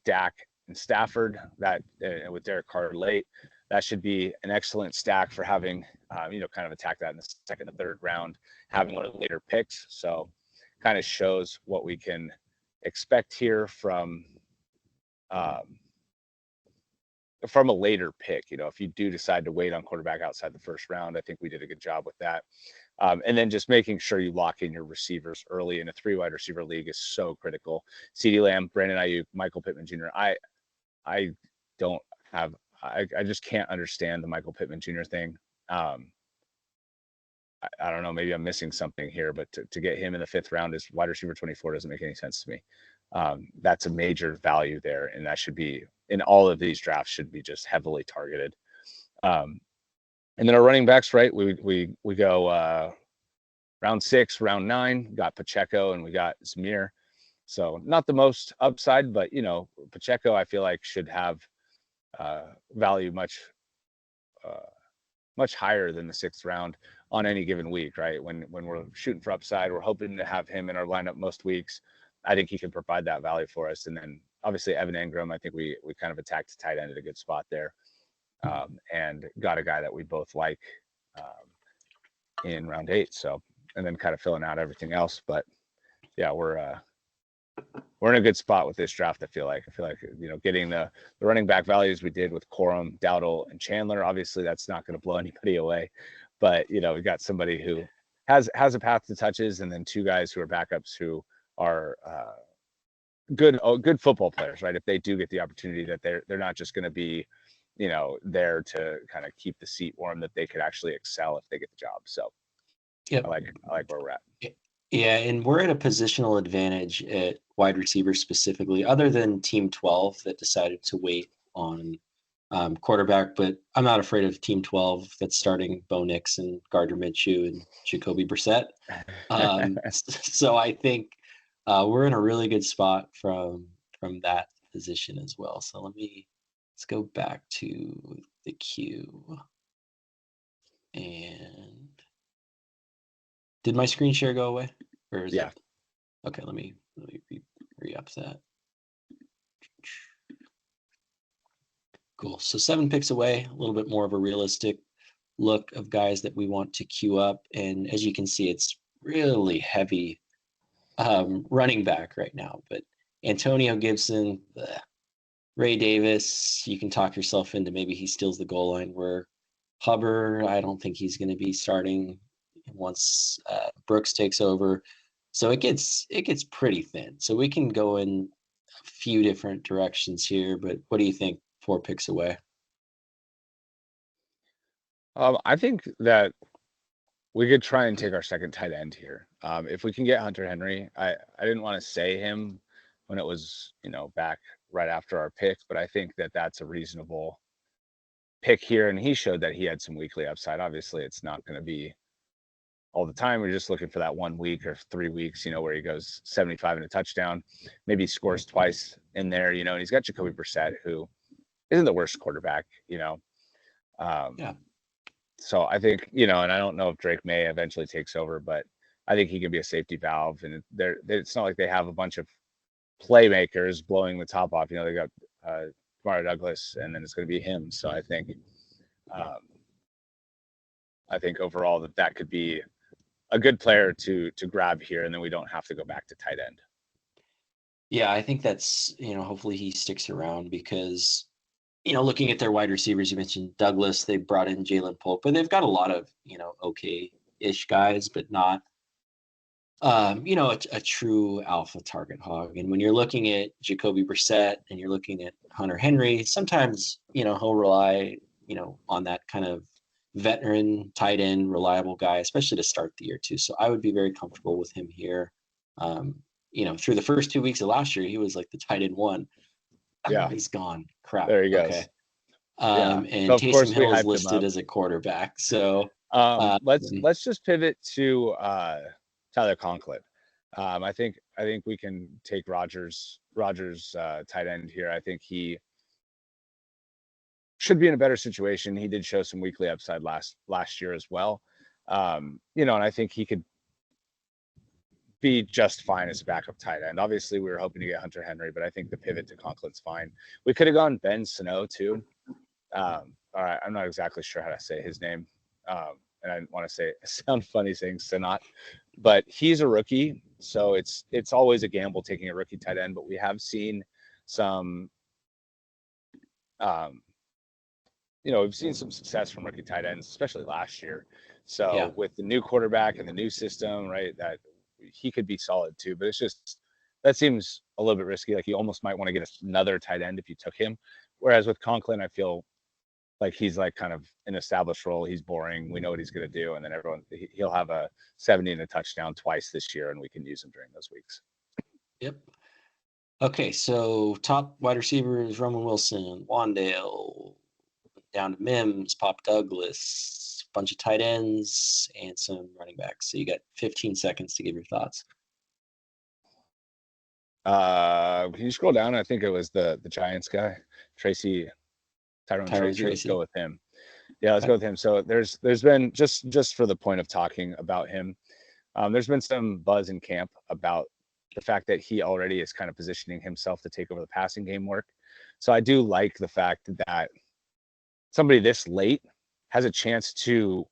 Dak and Stafford that with Derek Carr late. That should be an excellent stack for having, you know, kind of attack that in the 2nd and 3rd round, having one of the later picks. So kind of shows what we can expect here from a later pick. You know, if you do decide to wait on quarterback outside the 1st round, I think we did a good job with that. And then just making sure you lock in your receivers early in a 3-wide receiver league is so critical. CeeDee Lamb, Brandon Ayuk, Michael Pittman Jr. I just can't understand the Michael Pittman Jr. thing. I don't know, maybe I'm missing something here, but to get him in the 5th round as wide receiver 24 doesn't make any sense to me. That's a major value there, and that should be in all of these drafts, should be just heavily targeted. And then our running backs, right? We go round 6, round 9, got Pacheco, and we got Zamir. So not the most upside, but you know, Pacheco I feel like should have value much higher than the 6th round on any given week, right? When we're shooting for upside, we're hoping to have him in our lineup most weeks. I think he can provide that value for us. And then obviously Evan Engram, I think we kind of attacked tight end at a good spot there. And got a guy that we both like in round 8. So, and then kind of filling out everything else. But yeah, we're in a good spot with this draft. I feel like, you know, getting the running back values we did with Corum, Dowdle, and Chandler. Obviously, that's not going to blow anybody away. But you know, we got somebody who has a path to touches, and then 2 guys who are backups who are good football players, right? If they do get the opportunity, that they're not just going to be, you know, there to kind of keep the seat warm, that they could actually excel if they get the job. So yep. I like where we're at. Yeah, and we're at a positional advantage at wide receiver specifically, other than Team 12 that decided to wait on quarterback, but I'm not afraid of Team 12 that's starting Bo Nix and Gardner Minshew and Jacoby Brissett. So I think we're in a really good spot from that position as well. So let's go back to the queue. And did my screen share go away? Or is Yeah. it? Okay, let me re-up that. Cool. So 7 picks away, a little bit more of a realistic look of guys that we want to queue up. And as you can see, it's really heavy running back right now. But Antonio Gibson, Ray Davis, you can talk yourself into maybe he steals the goal line. Where Hubbard, I don't think he's going to be starting once Brooks takes over. So it gets pretty thin. So we can go in a few different directions here. But what do you think? 4 picks away. I think that we could try and take our second tight end here. If we can get Hunter Henry, I didn't want to say him when it was, back right after our pick, but I think that that's a reasonable pick here. And he showed that he had some weekly upside. Obviously, it's not going to be all the time. We're just looking for that 1 week or 3 weeks, where he goes 75 and a touchdown, maybe scores twice in there, and he's got Jacoby Brissett, who isn't the worst quarterback, Yeah. So I think, and I don't know if Drake May eventually takes over, but I think he can be a safety valve. And it's not like they have a bunch of playmakers blowing the top off. They got Mario Douglas, and then it's going to be him. So um, I think overall that could be a good player to grab here, and then we don't have to go back to tight end. Yeah, I think that's, hopefully he sticks around because, looking at their wide receivers, you mentioned Douglas, they brought in Jalen Polk, but they've got a lot of, okay-ish guys, but not, a true alpha target hog. And when you're looking at Jacoby Brissett and you're looking at Hunter Henry, sometimes, he'll rely, on that kind of veteran, tight end, reliable guy, especially to start the year too. So I would be very comfortable with him here. Through the first 2 weeks of last year, he was like the tight end one. Yeah, He's gone. Crap. there he Okay. goes. Yeah, And so of Taysom course we Hill is hyped him listed up. as a quarterback. So Let's just pivot to Tyler Conklin. I think we can take Rogers tight end here. I think he should be in a better situation. He did show some weekly upside last year as well. And I think he could be just fine as a backup tight end. Obviously, we were hoping to get Hunter Henry, but I think the pivot to Conklin's fine. We could have gone Ben Sano too. All right, I'm not exactly sure how to say his name, and I want to sound funny saying Sanat, but he's a rookie, so it's always a gamble taking a rookie tight end. But we have seen some, we've seen some success from rookie tight ends, especially last year. So yeah. with the new quarterback and the new system, right, that he could be solid too. But it's just that seems a little bit risky. Like you almost might want to get another tight end if you took him. Whereas with Conklin, I feel like he's like kind of an established role. He's boring. We know what he's going to do. And then he'll have a 70 and a touchdown twice this year, and we can use him during those weeks. Yep. Okay, so top wide receivers: Roman Wilson, Wandale, down to Mims, Pop Douglas, bunch of tight ends, and some running backs. So you got 15 seconds to give your thoughts. Can you scroll down? I think it was the Giants guy, Tyrone Tracy. Let's go with him. Yeah, let's go with him. So there's been just for the point of talking about him, there's been some buzz in camp about the fact that he already is kind of positioning himself to take over the passing game work. So I do like the fact that somebody this late has a chance to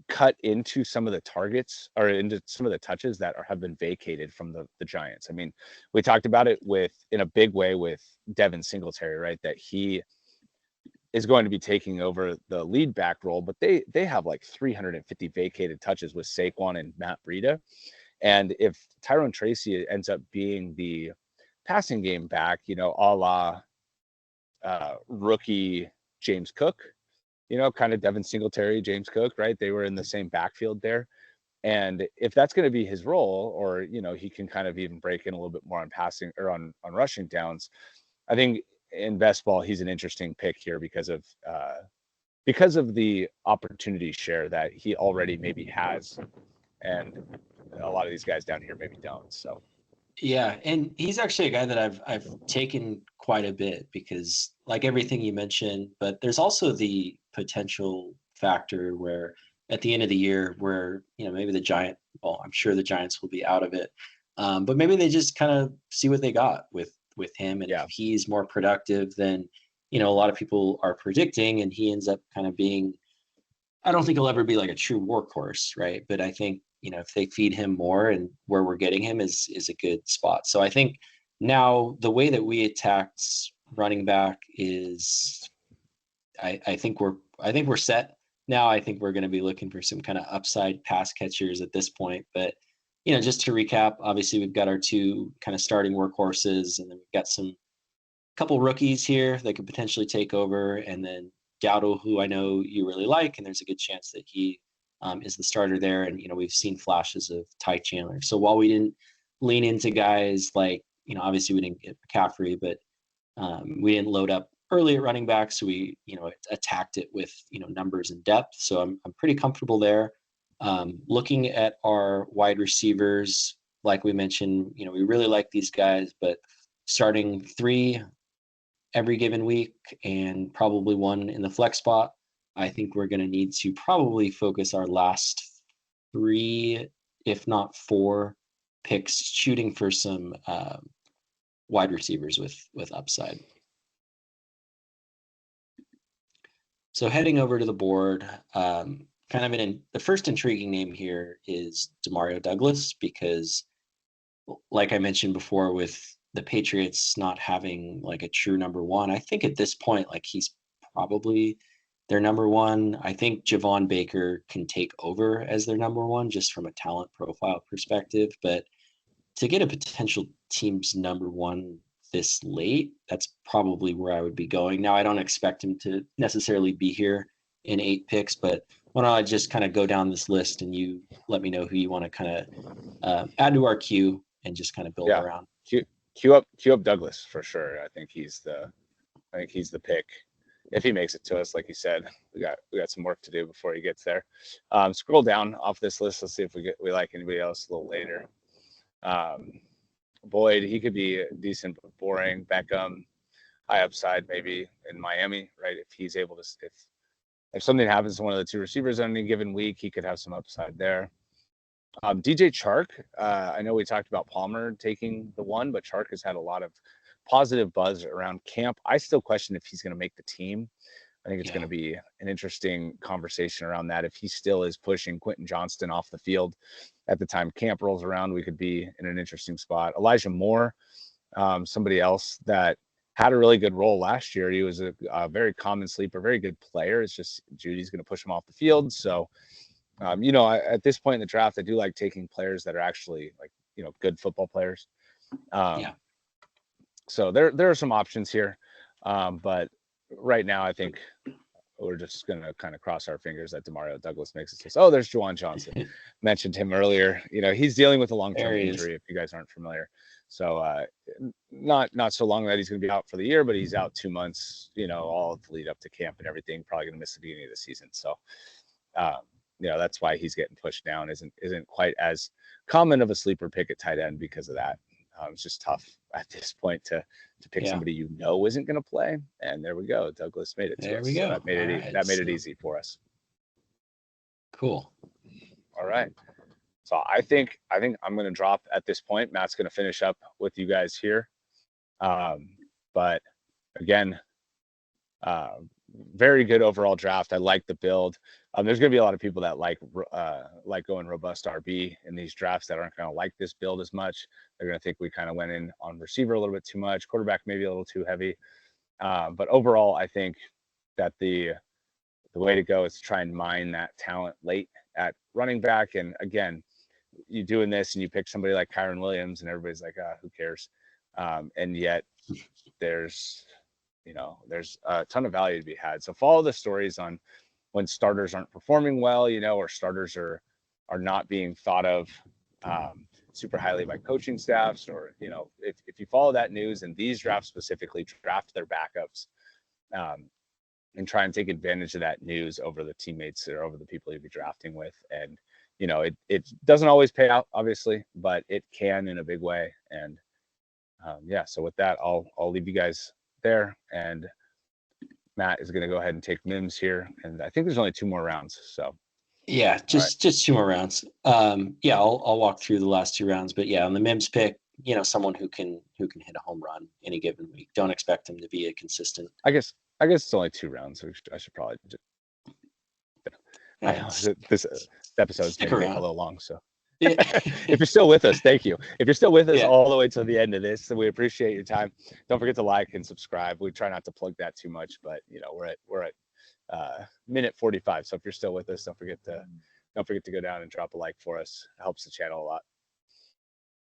cut into some of the targets or into some of the touches that have been vacated from the Giants. I mean, we talked about it in a big way with Devin Singletary, right? That he is going to be taking over the lead back role, but they have like 350 vacated touches with Saquon and Matt Breida. And if Tyrone Tracy ends up being the passing game back, a la rookie James Cook, kind of Devin Singletary, James Cook, right? They were in the same backfield there. And if that's going to be his role, or, he can kind of even break in a little bit more on passing or on rushing downs, I think in best ball, he's an interesting pick here because of the opportunity share that he already maybe has, and a lot of these guys down here maybe don't. So Yeah, and he's actually a guy that I've taken quite a bit because like everything you mentioned, but there's also the potential factor where at the end of the year where, maybe well, I'm sure the Giants will be out of it. But maybe they just kind of see what they got with him, and if yeah, he's more productive than, a lot of people are predicting, and he ends up kind of being, I don't think he'll ever be like a true workhorse, right? But I think, if they feed him more, and where we're getting him is a good spot. So I think now the way that we attacked running back is, I think we're set now. I think we're going to be looking for some kind of upside pass catchers at this point. But just to recap, obviously we've got our two kind of starting workhorses, and then we've got some couple rookies here that could potentially take over, and then Dowdle, who I know you really like, and there's a good chance that he is the starter there. And we've seen flashes of Ty Chandler. So while we didn't lean into guys like, obviously we didn't get McCaffrey, but we didn't load up early at running back, so we attacked it with numbers and depth. So I'm pretty comfortable there. Looking at our wide receivers, like we mentioned, we really like these guys, but starting 3 every given week and probably 1 in the flex spot, I think we're going to need to probably focus our last 3, if not 4 picks, shooting for some wide receivers with upside. So heading over to the board, kind of the first intriguing name here is Demario Douglas, because like I mentioned before, with the Patriots not having like a true number one, I think at this point, like he's probably their number one. I think Javon Baker can take over as their number one just from a talent profile perspective. But to get a potential team's number one this late, that's probably where I would be going. Now, I don't expect him to necessarily be here in 8 picks, but why don't I just kind of go down this list and you let me know who you want to kind of add to our queue and just kind of build around. Queue up Douglas for sure. I think he's the pick if he makes it to us. Like you said, we got some work to do before he gets there. Scroll down off this list. Let's see if we like anybody else a little later. Boyd, he could be decent but boring. Beckham, high upside maybe in Miami, right? If he's able to, if something happens to one of the 2 receivers on any given week, he could have some upside there. DJ Chark, I know we talked about Palmer taking the 1, but Chark has had a lot of positive buzz around camp. I still question if he's going to make the team. I think it's going to be an interesting conversation around that. If he still is pushing Quentin Johnston off the field at the time camp rolls around, we could be in an interesting spot. Elijah Moore, somebody else that had a really good role last year. He was a very common sleeper, very good player. It's just Judy's going to push him off the field. So, at this point in the draft, I do like taking players that are actually like, good football players. So there are some options here. But right now, I think we're just going to kind of cross our fingers that Demario Douglas makes it. Oh, there's Juwan Johnson. Mentioned him earlier. He's dealing with a long-term injury, if you guys aren't familiar. So not so long that he's going to be out for the year, but he's out 2 months, all the lead up to camp and everything, probably going to miss the beginning of the season. So, that's why he's getting pushed down. Isn't quite as common of a sleeper pick at tight end because of that. It's just tough at this point to pick somebody isn't going to play. And there we go. Douglas made it to us. There we go. So that made it easy for us. Cool. All right. So I think I'm going to drop at this point. Matt's going to finish up with you guys here. But again, very good overall draft. I like the build. There's going to be a lot of people that like going robust RB in these drafts that aren't going to like this build as much. They're going to think we kind of went in on receiver a little bit too much, quarterback maybe a little too heavy. But overall, I think that the way to go is to try and mine that talent late at running back. And again, you doing this and you pick somebody like Kyron Williams and everybody's like, who cares? And yet there's a ton of value to be had. So follow the stories on when starters aren't performing well, or starters are not being thought of super highly by coaching staffs, or if you follow that news, and these drafts specifically draft their backups, and try and take advantage of that news over the teammates or over the people you'll be drafting with. And it doesn't always pay out, obviously, but it can in a big way. And so with that, I'll leave you guys there, and Matt is going to go ahead and take Mims here, and I think there's only 2 more rounds. So yeah, just 2 more rounds. I'll walk through the last 2 rounds, but yeah, on the Mims pick, someone who can hit a home run any given week. Don't expect him to be a consistent. I guess it's only 2 rounds, so I should probably just. I know this episode's maybe getting a little long, so. Yeah. If you're still with us, thank you. If you're still with us all the way to the end of this, we appreciate your time. Don't forget to like and subscribe. We try not to plug that too much, but we're at minute 45. So if you're still with us, don't forget to go down and drop a like for us. It helps the channel a lot.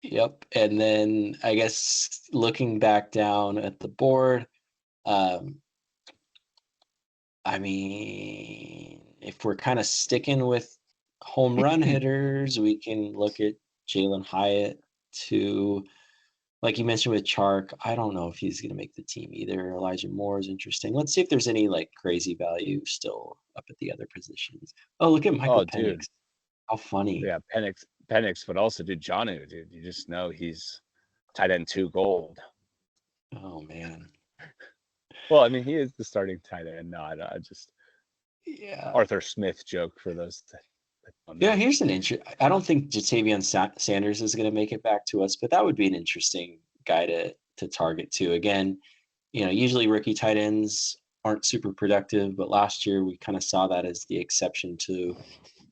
Yep. And then I guess looking back down at the board, I mean, if we're kind of sticking with home run hitters, we can look at Jalen Hyatt to, like you mentioned with Chark. I don't know if he's going to make the team either. Elijah Moore is interesting. Let's see if there's any like crazy value still up at the other positions. Oh, look at Michael Penix. Dude. How funny. Yeah, Penix, but also Jonnu, dude. You just know he's tight end 2 gold. Oh man. Well, I mean, he is the starting tight end. No, I just Arthur Smith joke for those. Here's an I don't think Jatavion Sanders is going to make it back to us, but that would be an interesting guy to target too. Again, usually rookie tight ends aren't super productive, but last year we kind of saw that as the exception to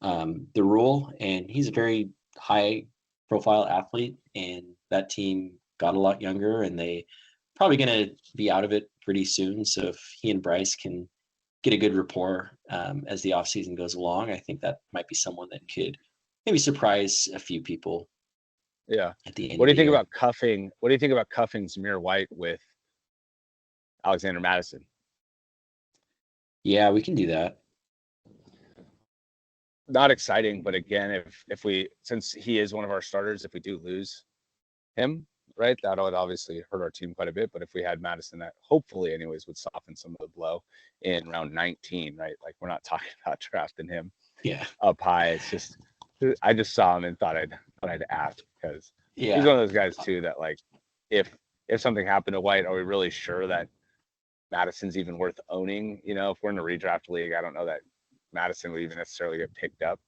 the rule. And he's a very high profile athlete, and that team got a lot younger, and they probably going to be out of it pretty soon. So if he and Bryce can get a good rapport as the offseason goes along, I think that might be someone that could maybe surprise a few people. Yeah. At the end. What do you think about cuffing? What do you think about cuffing Zamir White with Alexander Madison? Yeah, we can do that. Not exciting, but again, since he is one of our starters, if we do lose him, right, that would obviously hurt our team quite a bit. But if we had Madison, that hopefully anyways would soften some of the blow in round 19, right? Like, we're not talking about drafting him up high. It's just, I just saw him and thought I'd ask, because he's one of those guys too that, like, if something happened to White, are we really sure that Madison's even worth owning? If we're in a redraft league, I don't know that Madison would even necessarily get picked up,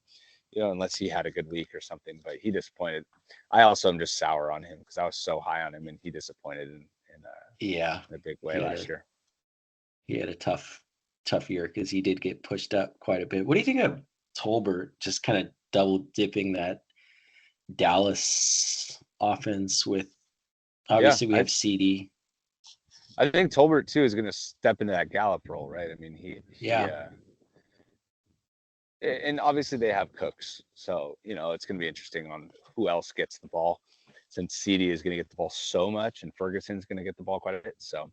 unless he had a good week or something. But he disappointed. I also am just sour on him because I was so high on him, and he disappointed in a big way last year. He had a tough year because he did get pushed up quite a bit. What do you think of Tolbert just kind of double dipping that Dallas offense with, obviously we have CeeDee. I think Tolbert too is going to step into that Gallup role, right? I mean, and obviously they have Cooks, so it's going to be interesting on who else gets the ball, since CeeDee is going to get the ball so much and Ferguson's going to get the ball quite a bit. So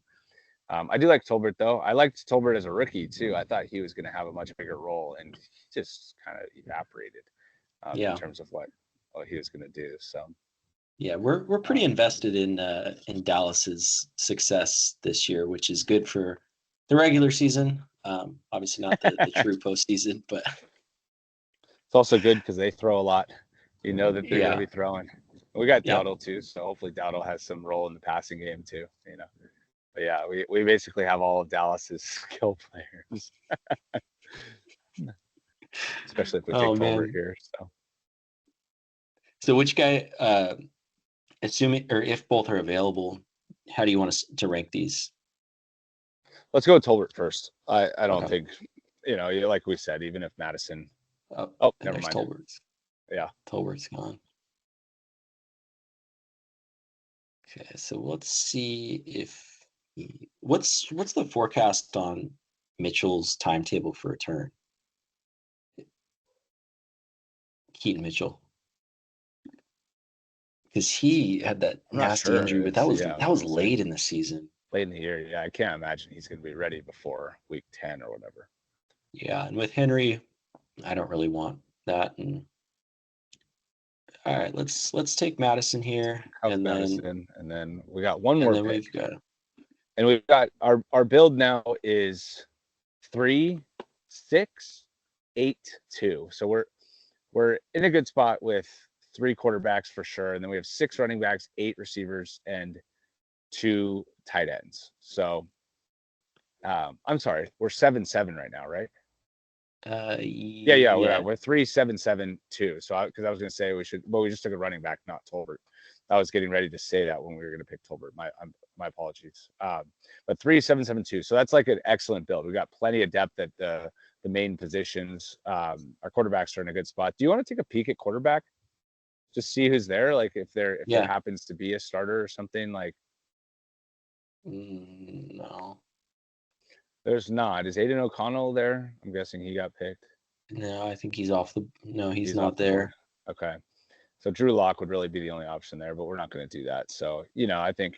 I do like Tolbert, though. I liked Tolbert as a rookie too. I thought he was going to have a much bigger role, and he just kind of evaporated in terms of what he was going to do. So yeah, we're pretty invested in Dallas's success this year, which is good for the regular season. Obviously not the true postseason, but it's also good because they throw a lot. That they're going to be throwing. We got Dowdle too, so hopefully Dowdle has some role in the passing game too. But yeah, we basically have all of Dallas's skill players, especially if we take Tolbert here. So which guy, assuming, or if both are available, how do you want us to rank these? Let's go with Tolbert first. I don't think, like we said, even if Madison. Oh, never mind. Tolbert's. Yeah, Tolbert's gone. Okay, so let's see if what's the forecast on Mitchell's timetable for return? Keaton Mitchell, because he had that nasty injury, but that was late in the season. Late in the year, yeah. I can't imagine he's going to be ready before week 10 or whatever. Yeah, and with Henry, I don't really want that, and All right, let's take Madison here, Cuff and Madison, and then we got one more pick. we've got And we've got our build now is 3, 6, 8, 2. So we're in a good spot with 3 quarterbacks for sure, and then we have 6 running backs, 8 receivers, and 2 tight ends. So I'm sorry, we're 7-7 right now, right? Yeah, we're 3-7-7-2. So because I was gonna say we just took a running back, not Tolbert. I was getting ready to say that when we were gonna pick Tolbert. My apologies. But 3-7-7-2. So that's like an excellent build. We got plenty of depth at the main positions. Our quarterbacks are in a good spot. Do you want to take a peek at quarterback? Just see who's there. Like if there happens to be a starter or something. Like no. There's not. Is Aiden O'Connell there? I'm guessing he got picked. No, I think he's off the. No, he's off not the board. there. Okay. So Drew Lock would really be the only option there, but we're not going to do that. So, I think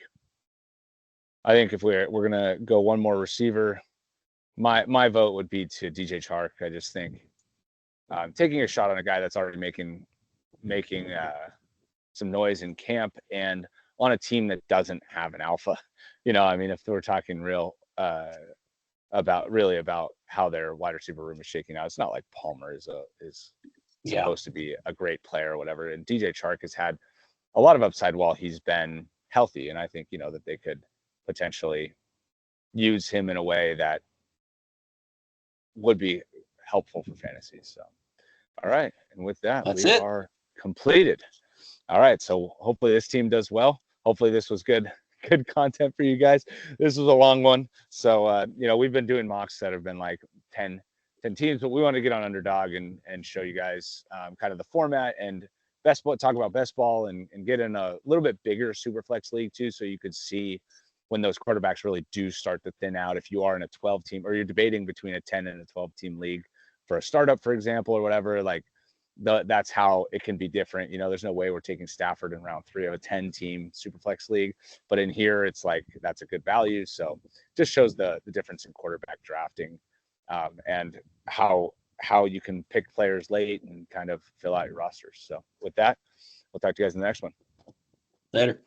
if we're going to go one more receiver, my vote would be to DJ Chark. I just think taking a shot on a guy that's already making some noise in camp and on a team that doesn't have an alpha. I mean, if we're talking real about how their wide receiver room is shaking out, it's not like Palmer is supposed to be a great player or whatever. And DJ Chark has had a lot of upside while he's been healthy, and I think that they could potentially use him in a way that would be helpful for fantasy. So, all right, and with that, we are completed. All right, so hopefully this team does well. Hopefully this was good content for you guys. This was a long one, so we've been doing mocks that have been like 10 teams, but we want to get on Underdog and show you guys kind of the format and talk about best ball and get in a little bit bigger Superflex league too, so you could see when those quarterbacks really do start to thin out. If you are in a 12 team or you're debating between a 10 and a 12 team league for a startup, for example, or whatever, like that's how it can be different. There's no way we're taking Stafford in round 3 of a 10 team Superflex league, but in here it's like that's a good value. So just shows the difference in quarterback drafting and how you can pick players late and kind of fill out your rosters. So with that, we'll talk to you guys in the next one. Later.